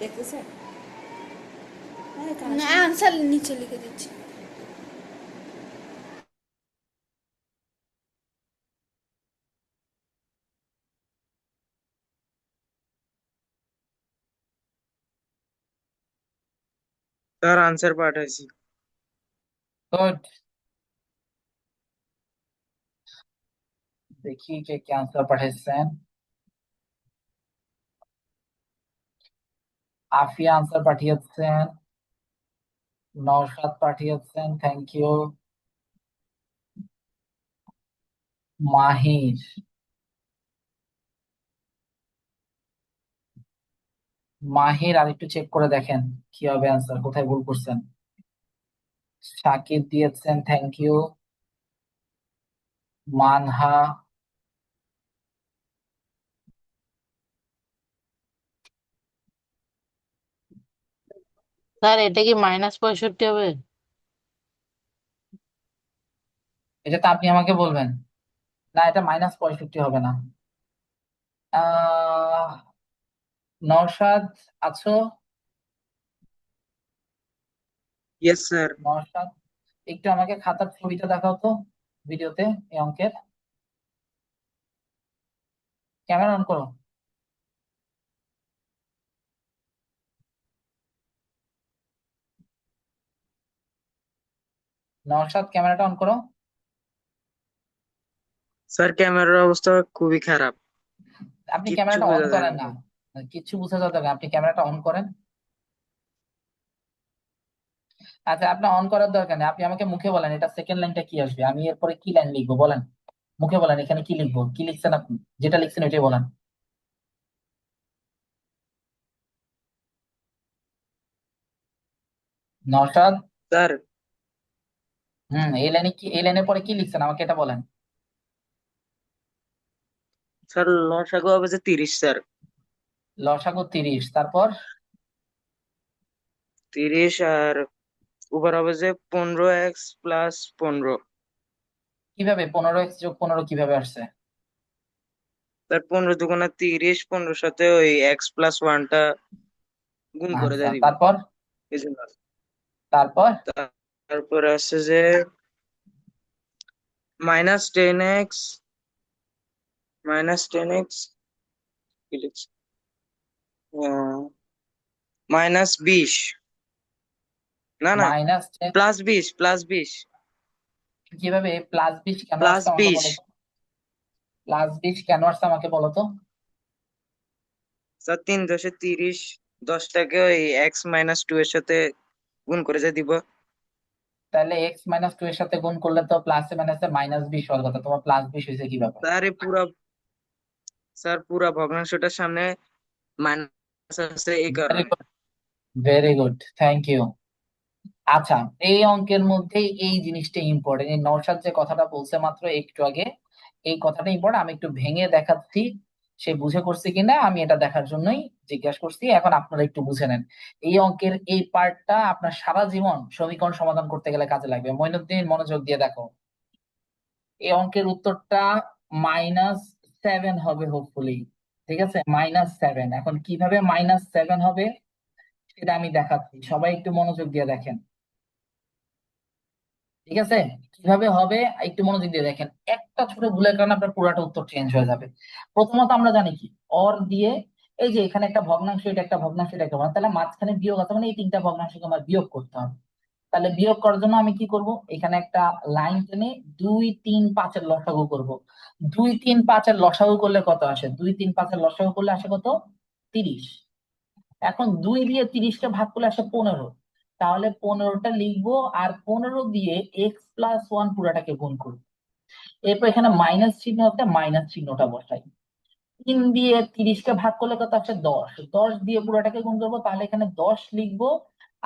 দেখতেছে না, আনসার নিচে লিখে দিচ্ছি। স্যার আনসার পাঠাইছি। গুড, দেখি কে কে আনসার পাঠিয়েছেন। আফিয়া আনসার পাঠিয়েছেন, নওশাদ পাঠিয়েছেন, থ্যাংক ইউ। মাহির। মাহির আর একটু চেক করে দেখেন কি হবে অ্যান্সার, কোথায় ভুল করছেন। সাকিব দিয়েছেন, থ্যাংক ইউ। মানহা, স্যার এটা কি -65 হবে? এটা তো আপনি আমাকে বলবেন। না, এটা -65 হবে না। আহ নওশাদ, আছো? Yes sir. নওশাদ, একটু আমাকে খাতার ছবিটা দেখাও তো ভিডিওতে, এই অঙ্কের। ক্যামেরা অন করো। নওশাদ, ক্যামেরাটা অন করো। স্যার ক্যামেরার অবস্থা খুবই খারাপ, আপনি কিচ্ছু ক্যামেরাটা অন বোঝা যায় করেন না। না, কিচ্ছু বোঝা যাবে না, আপনি ক্যামেরাটা অন করেন। আচ্ছা, আপনার অন করার দরকার নেই, আপনি আমাকে মুখে বলেন এটা সেকেন্ড লাইনটা কি আসবে, আমি এরপরে কি লাইন লিখবো বলেন। মুখে বলেন এখানে কি লিখবো, কি লিখছেন আপনি, যেটা লিখছেন ওইটাই বলেন। নওশাদ, স্যার, এই লাইনে কি, এই লাইনের পরে কি লিখছেন আমাকে এটা বলেন। স্যার লসাগু হবে যে 30 স্যার। লসাগু 30, তারপর 30 আর উপর হবে যে 15x+15। কিভাবে 15x+15 কিভাবে আসছে? তার 15 দুগুণা 30, 15 সাথে ওই x+1টা গুণ করে আচ্ছা, দিয়ে দিব, তারপর, এই জন্য। তারপর তারপরে আছে যে -10x, -10x কি লিখছি, -20, না না, -10, +20, কিভাবে +20 কেন আসছে আমাকে +20। বলো তো। +20 কেন আসছে আমাকে বলো তো। স্যার 3 10 30, 10টাকে ওই x-2 এর সাথে গুণ করে যে দিব। তাহলে x-2 এর সাথে গুণ করলে তো প্লাসে মাইনাসে -20 হওয়ার কথা, তোমার +20 হয়েছে কিভাবে? স্যার এই পুরা, স্যার পুরা ভগ্নাংশটার সামনে মাইনাস আছে এই ভেরি কারণে। Good, very good, thank you. আচ্ছা, এই অঙ্কের মধ্যে এই জিনিসটা ইম্পর্টেন্ট, এই নওশাদ যে কথাটা বলছে মাত্র একটু আগে, এই কথাটা ইম্পর্টেন্ট, আমি একটু ভেঙে দেখাচ্ছি, সে বুঝে করছে কিনা আমি এটা দেখার জন্যই জিজ্ঞাসা করছি, এখন আপনারা একটু বুঝে নেন। এই অঙ্কের এই পার্টটা আপনার সারা জীবন সমীকরণ সমাধান করতে গেলে কাজে লাগবে। মইনুদ্দিন, মনোযোগ দিয়ে দেখো, এই অঙ্কের উত্তরটা -7 হবে হোপফুলি। ঠিক আছে, -7। এখন কিভাবে -7 হবে সেটা আমি দেখাচ্ছি, সবাই একটু মনোযোগ দিয়ে দেখেন। ঠিক আছে, কিভাবে হবে একটু মনোযোগ দিয়ে দেখেন, একটা ছোট ভুলের কারণে আপনার পুরাটা উত্তর চেঞ্জ হয়ে যাবে। প্রথমত আমরা জানি কি, অর দিয়ে, এই যে এখানে একটা ভগ্নাংশ, এটা একটা ভগ্নাংশ, এটা একটা ভগ্নাংশ, তাহলে মাঝখানে বিয়োগ আছে, মানে এই তিনটা ভগ্নাংশকে আমার বিয়োগ করতে হবে। তাহলে বিয়োগ করার জন্য আমি কি করব, এখানে একটা লাইন টেনে 2 3 5 এর লসাগু করব। 2 3 5 এর লসাগু করলে কত আসে, 2 3 5 এর লসাগু করলে আসে কত, 30। এখন 2 দিয়ে 30কে ভাগ করলে আসে 15, তাহলে 15টা লিখবো, আর 15 দিয়ে x+1 পুরাটাকে গুণ করবো। এরপর এখানে মাইনাস চিহ্ন আছে, মাইনাস চিহ্নটা বসাই। 3 দিয়ে 30কে ভাগ করলে কত আছে, 10। 10 দিয়ে পুরাটাকে গুণ করবো, তাহলে এখানে 10 লিখবো,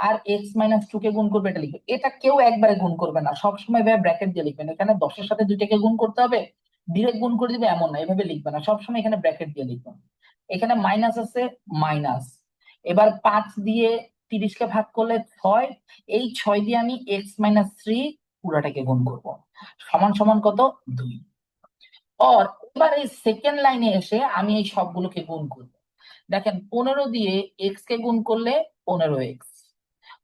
আর x-2 কে গুণ করবে এটা লিখবো। এটা কেউ একবারে গুণ করবে না, সবসময় ভাবে ব্র্যাকেট দিয়ে লিখবেন, এখানে 10-এর সাথে 2টাকে গুণ করতে হবে, ডিরেক্ট গুণ করে দিবে এমন না, এভাবে লিখবে না, সবসময় এখানে ব্র্যাকেট দিয়ে লিখবেন। এখানে মাইনাস আছে, মাইনাস। এবার 5 দিয়ে 30কে ভাগ করলে 6, এই 6 দিয়ে আমি x-3 পুরাটাকে গুণ করব, সমান সমান কত, 2। আর এবার এই সেকেন্ড লাইনে এসে আমি এই সবগুলোকে গুণ করব। দেখেন, 15 দিয়ে এক্স কে গুণ করলে 15x,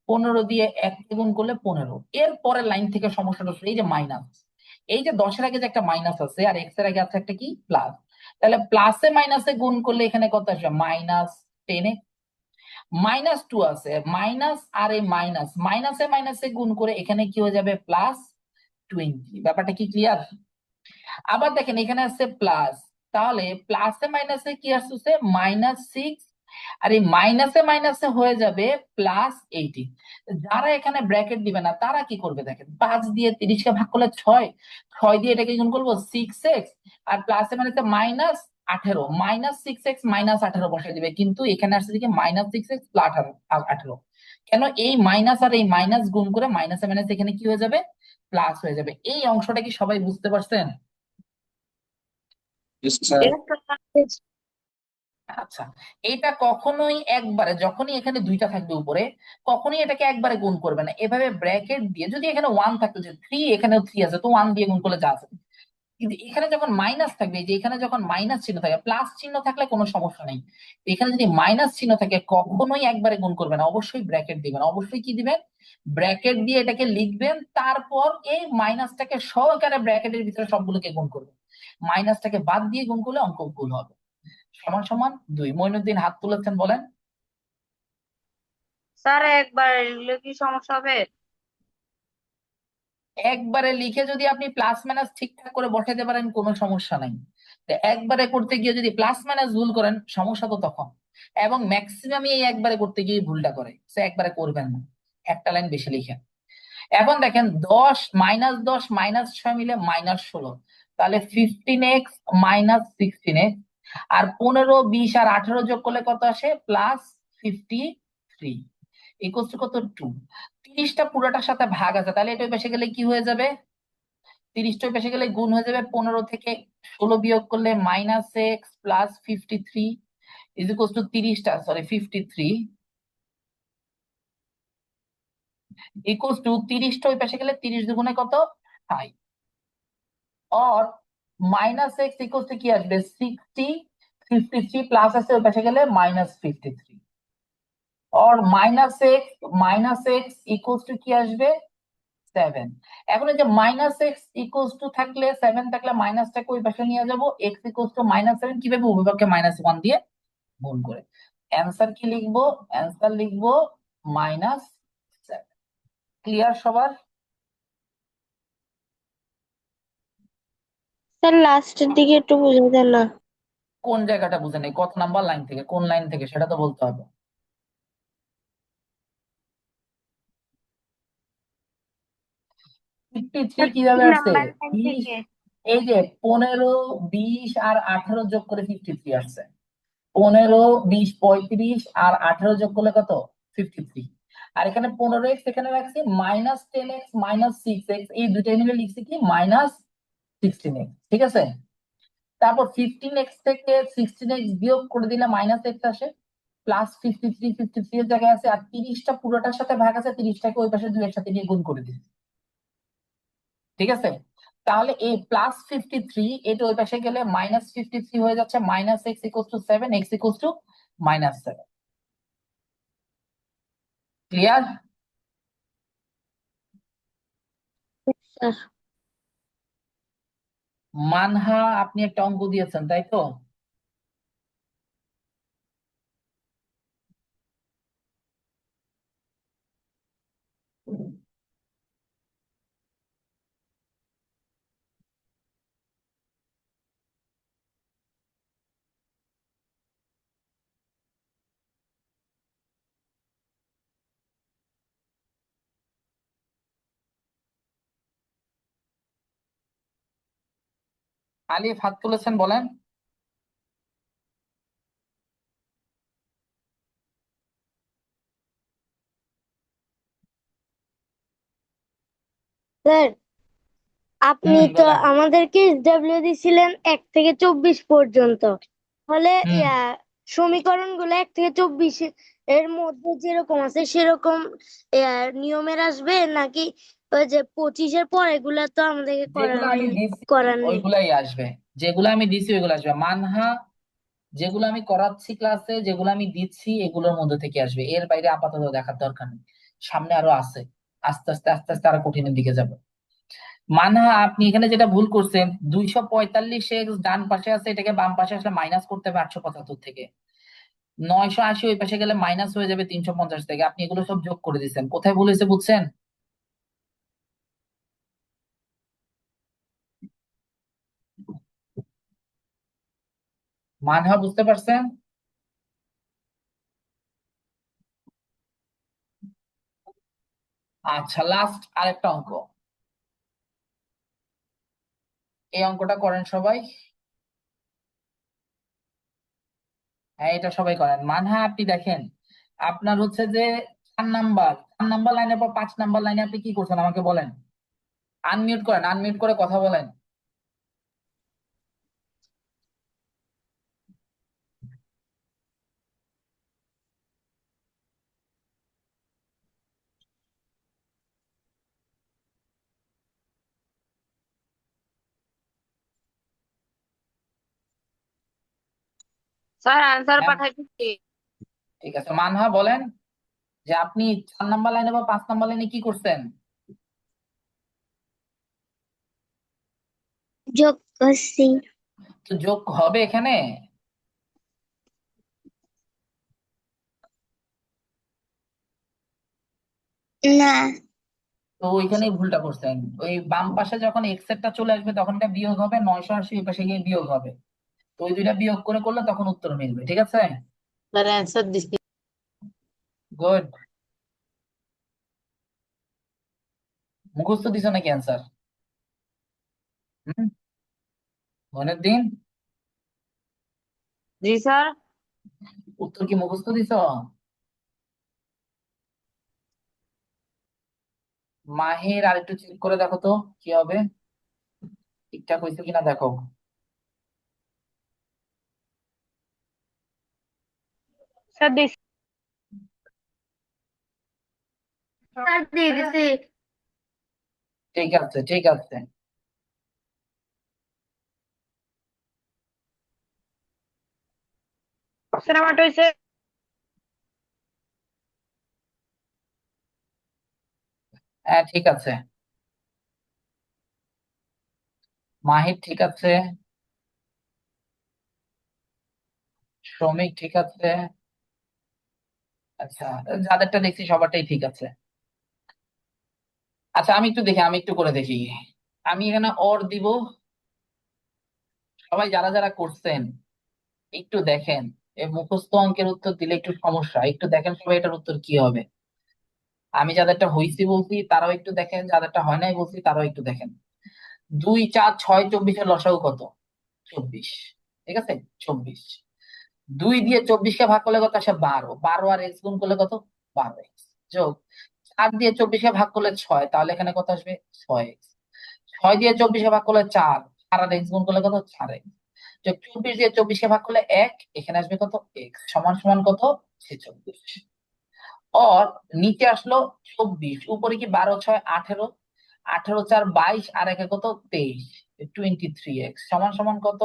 15 দিয়ে 1 কে গুণ করলে 15। এর পরের লাইন থেকে সমস্যাটা শুরু, এই যে মাইনাস, এই যে 10-এর আগে যে একটা মাইনাস আছে আর এক্স এর আগে আছে একটা কি, প্লাস, তাহলে প্লাসে মাইনাসে গুণ করলে এখানে কত আসবে, -10। -2 আছে, মাইনাস আর এই মাইনাস, মাইনাসে মাইনাসে গুণ করে এখানে কি হয়ে যাবে, +20। ব্যাপারটা কি ক্লিয়ার? আবার দেখেন এখানে আছে প্লাস, তাহলে প্লাসে মাইনাসে কি আসছে, -6 আর এই মাইনাসে মাইনাসে হয়ে যাবে +18। যারা এখানে ব্র্যাকেট দিবে না তারা কি করবে দেখেন, 5 দিয়ে 30 কে ভাগ করলে 6, 6 দিয়ে এটাকে গুণ করবো 6x, আর প্লাসে মানে -18, -6x -18 বসাই দিবে। কিন্তু এখানে আসছে কি -6x প্লাস 18। কেন, এই মাইনাস আর এই মাইনাস গুণ করে মাইনাসে মাইনাস এখানে কি হয়ে যাবে, প্লাস হয়ে যাবে। এই অংশটা কি সবাই বুঝতে পারছেন? আচ্ছা, এটা কখনোই একবারে, যখনই এখানে দুইটা থাকবে উপরে, কখনোই এটাকে একবারে গুণ করবে না। এভাবে ব্র্যাকেট দিয়ে, যদি এখানে 1 থাকতো, যে 3, এখানেও 3 আছে, তো 1 দিয়ে গুণ করলে যা আছে। কিন্তু এখানে যখন মাইনাস থাকবে, যে এখানে যখন মাইনাস চিহ্ন থাকে, প্লাস চিহ্ন থাকলে কোনো সমস্যা নেই। এখানে যদি মাইনাস চিহ্ন থাকে, কখনোই একবারে গুণ করবে না, অবশ্যই ব্র্যাকেট দিবেন। অবশ্যই কি দিবেন, ব্র্যাকেট দিয়ে এটাকে লিখবেন, তারপর এই মাইনাসটাকে সহকারে ব্র্যাকেটের ভিতরে সবগুলোকে গুণ করবেন। মাইনাসটাকে বাদ দিয়ে গুণ করলে অঙ্ক ভুল হবে। সমান সমান 2। মইনুদ্দিন হাত তুলেছেন, বলেন। স্যার একবার লিখলে কি সমস্যা হবে? একবারে লিখে যদি আপনি প্লাস মাইনাস ঠিকঠাক করে বসাতে পারেন, কোনো সমস্যা নাই। তো একবারে করতে গিয়ে যদি প্লাস মাইনাস ভুল করেন, সমস্যা তো তখন। এবং ম্যাক্সিমাম এই একবারে করতে গিয়ে ভুলটা করে, সে একবারে করবেন না, একটা লাইন বেশি লিখেন। এখন দেখেন 10 -10 -6 মিলে -16, তাহলে 15x -16x, আর 15, 20 আর 18 যোগ করলে কত আসে, +53, ইকুয়াল টু কত, 2। 30টা পুরোটার সাথে ভাগ আছে, তাহলে এটা ওই পাশে গেলে কি হয়ে যাবে, 30টা ওই পাশে গেলে গুণ হয়ে যাবে, 15 থেকে 16 বিয়োগ করলে -x +53 ইজ ইকুয়াল টু 30টা, সরি 53, ইকুয়াল টু 30টা ওই পাশে গেলে 30 দুগুণে কত, 5। और -x ইকুয়াল টু কি আসবে, 60, 53 প্লাস আছে ওই পাশে গেলে -53, और -x ইকুয়াল টু কি আসবে, 7। এখন এই যে -x ইকুয়াল টু থাকলে, 7 থাকলে মাইনাসটাকে ওই পাশে নিয়ে যাব, x ইকুয়াল টু -7 কিভাবে, উভয়পক্ষে -1 দিয়ে গুণ করে। অ্যান্সার কি লিখবো, অ্যান্সার লিখবো -7। ক্লিয়ার সবার? স্যার লাস্টের দিকে একটু বুঝে দেন না। কোন জায়গাটা বুঝে নেই, কত নাম্বার লাইন থেকে, কোন লাইন থেকে সেটা তো বলতে হবে। 53 কিভাবে আসছে, 20, এই যে 15, 20 আর 18 যোগ করে 53 আসছে। 15, 20, 35 আর 18 যোগ করলে কত, 53। আর এখানে 15x এখানে রাখছি, -10x -6x, এই দুইটাই মিলে লিখছি কি -16x। ঠিক আছে, তারপর 15x থেকে 16x বিয়োগ করে দিলে -x আসে, +53, 53 এর জায়গায় আছে, আর 30টা পুরোটার সাথে ভাগ আছে, 30টাকে ওই পাশে 2 এর সাথে নিয়ে গুণ করে দিচ্ছি। ঠিক আছে, তাহলে এই +53 এটা ওই পাশে গেলে -53 হয়ে যাচ্ছে, -x equal to 7, x equal to -7। Clear? Sir Manha, আপনি একটা অঙ্ক দিয়েছেন তাই তো? আলিফ হাত তুলেছেন, বলেন। স্যার আপনি তো বলেন। আমাদেরকে এসডব্লিউ দিছিলেন 1 থেকে 24 পর্যন্ত, তাহলে হুম সমীকরণ গুলো 1 থেকে 24 এর মধ্যে যেরকম আছে সেরকম নিয়মের আসবে, নাকি ওই যে 25-এর পর এগুলা তো আমাদেরকে যেগুলো আমি দিচ্ছি করার নেই? ওইগুলাই আসবে, যেগুলো আমি দিচ্ছি ওইগুলো আসবে। মানহা, যেগুলো আমি করাচ্ছি ক্লাসে, যেগুলো আমি দিচ্ছি এগুলোর মধ্যে থেকে আসবে, এর বাইরে আপাতত দেখার দরকার নেই। সামনে আরো আছে, আস্তে আস্তে আস্তে আস্তে আরো কঠিনের দিকে যাবে। মানহা, আপনি এখানে যেটা ভুল করছেন, 245 ডান পাশে আছে, এটাকে বাম পাশে আসলে মাইনাস করতে হবে 875 থেকে। 980 ওই পাশে গেলে মাইনাস হয়ে যাবে 350 থেকে। আপনি এগুলো সব যোগ করে দিচ্ছেন, কোথায় ভুল হয়েছে বুঝছেন? মানহা, বুঝতে পারছেন? আচ্ছা, লাস্ট আরেকটা অঙ্ক, এই অঙ্কটা করেন সবাই। হ্যাঁ, এটা সবাই করেন। মানহা, আপনি দেখেন, আপনার হচ্ছে যে 4 নাম্বার লাইনের পর 5 নাম্বার লাইনে আপনি কি করছেন আমাকে বলেন। আনমিউট করেন, আনমিউট করে কথা বলেন। স্যার আনসার হ্যাঁ, পাঠাইতেছি। ঠিক আছে, মানহা বলেন যে আপনি 4 নাম্বার লাইনে বা 5 নাম্বার লাইনে কি করছেন। যোগ করছি। তো যোগ হবে এখানে? না, তো ওইখানেই ভুলটা করছেন। ওই বাম পাশে যখন এক্স এরটা চলে আসবে তখন এটা বিয়োগ হবে, 980 ওই পাশে গিয়ে বিয়োগ হবে। তো ওই দুইটা বিয়োগ করে করলে তখন উত্তর মিলবে, ঠিক আছে? স্যার অ্যান্সার দিছি। গুড। মুখস্থ দিছো নাকি অ্যান্সার? হুম, মনের দিন, জি স্যার। উত্তর কি মুখস্থ দিছো? মাহির, আর একটু চেক করে দেখো তো কি হবে, ঠিকঠাক হয়েছে কিনা দেখো। স্যার দিছি। স্যার দিয়ে দিছি। ঠিক আছে, ঠিক আছে। স্যার আমারটা হইছে। হ্যাঁ, ঠিক আছে। মাহির ঠিক আছে, শ্রমিক ঠিক আছে। আচ্ছা, যাদেরটা দেখছি সবারটাই ঠিক আছে। আচ্ছা, আমি একটু দেখি, আমি একটু করে দেখি। আমি এখানে অর দিব। সবাই যারা যারা করছেন একটু দেখেন, এই মুখস্থ অঙ্কের উত্তর দিলে একটু সমস্যা, একটু দেখেন সবাই এটার উত্তর কি হবে। আমি যাদেরটা হইছি বলছি তারাও একটু দেখেন, যাদেরটা হয় নাই বলছি তারাও একটু দেখেন। 2, 4, 6, 24-এর লসাগু কত? 24। ঠিক আছে, 24। 2 দিয়ে 24-কে ভাগ করলে কত আসে? 12। 12 আর এক্স গুণ করলে কত? 12x। যোগ 4 দিয়ে 24-কে ভাগ করলে 6, তাহলে এখানে কত আসবে? 6x। 6 দিয়ে 24-কে ভাগ করলে 4, 4 আর এক্স গুণ করলে কত? 4x। যোগ 24 দিয়ে 24-কে ভাগ করলে 1, এখানে আসবে কত? এক্স সমান সমান কত? 46। আর নিচে আসলো 24, উপরে কি 12, 6, 18, 18, 4, 22 আর একে কত? 23, 23x সমান সমান কত?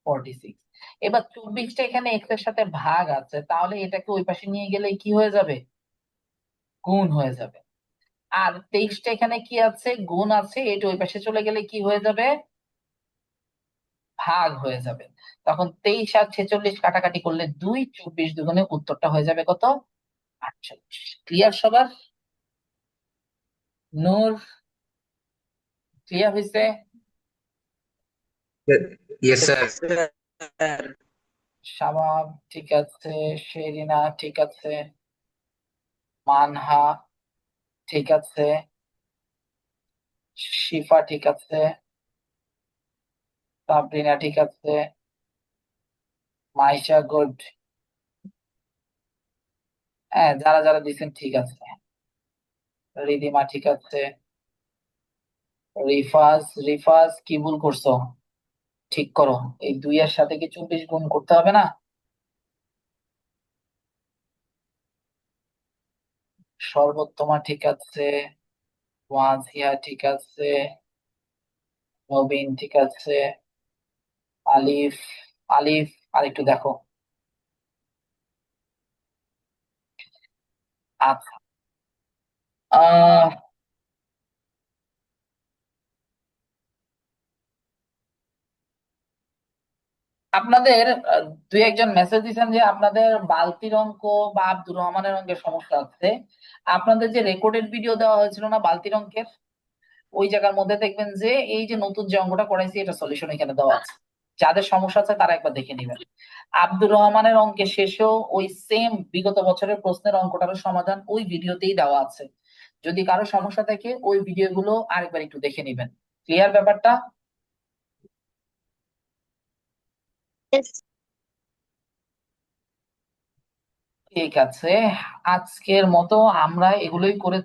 46। এবার 24টা এখানে এক্স এর সাথে ভাগ আছে, তাহলে এটাকে ওই পাশে নিয়ে গেলে কি হয়ে যাবে? গুণ হয়ে যাবে। আর 23টা এখানে কি আছে? গুণ আছে, এটা ওই পাশে চলে গেলে কি হয়ে যাবে? ভাগ হয়ে যাবে। তখন 23 আর 46 কাটাকাটি করলে 2, 24 দুগুণে উত্তরটা হয়ে যাবে কত? 48। ক্লিয়ার সবার? নূর, ক্লিয়ার হয়েছে? Yes sir. স্যার শাবাব ঠিক আছে, শেরিনা ঠিক আছে, মানহা ঠিক আছে, শিফা ঠিক আছে, সাবরিনা ঠিক আছে, মাইশা গুড। হ্যাঁ, যারা যারা দিচ্ছেন ঠিক আছে। রিদিমা ঠিক আছে। রিফাজ, রিফাজ কি ভুল করছো? ঠিক করো। এই 2 এর সাথে কি 24 গুণ করতে হবে না? সর্বোত্তমা ঠিক আছে, ওয়াজিয়া ঠিক আছে, নবীন ঠিক আছে, আলিফ, আলিফ আর একটু দেখো। আচ্ছা, আহ আপনাদের 2-1 জন মেসেজ দিচ্ছেন যে আপনাদের বালতির অঙ্ক বা আব্দুর রহমানের অঙ্কের সমস্যা আছে। আপনাদের যে রেকর্ডেড ভিডিও দেওয়া হয়েছিল না বালতির অঙ্কের, ওই জায়গার মধ্যে দেখবেন যে এই যে নতুন যে অঙ্কটা করাইছি এটা সলিউশন এখানে দেওয়া আছে। যাদের সমস্যা আছে তারা একবার দেখে নেবেন। আব্দুর রহমানের অঙ্কের শেষেও ওই সেম বিগত বছরের প্রশ্নের অঙ্কটার সমাধান ওই ভিডিওতেই দেওয়া আছে। যদি কারো সমস্যা থাকে ওই ভিডিওগুলো আরেকবার একটু দেখে নেবেন। ক্লিয়ার ব্যাপারটা? Yes. ঠিক আছে, আজকের মতো আমরা এগুলোই করে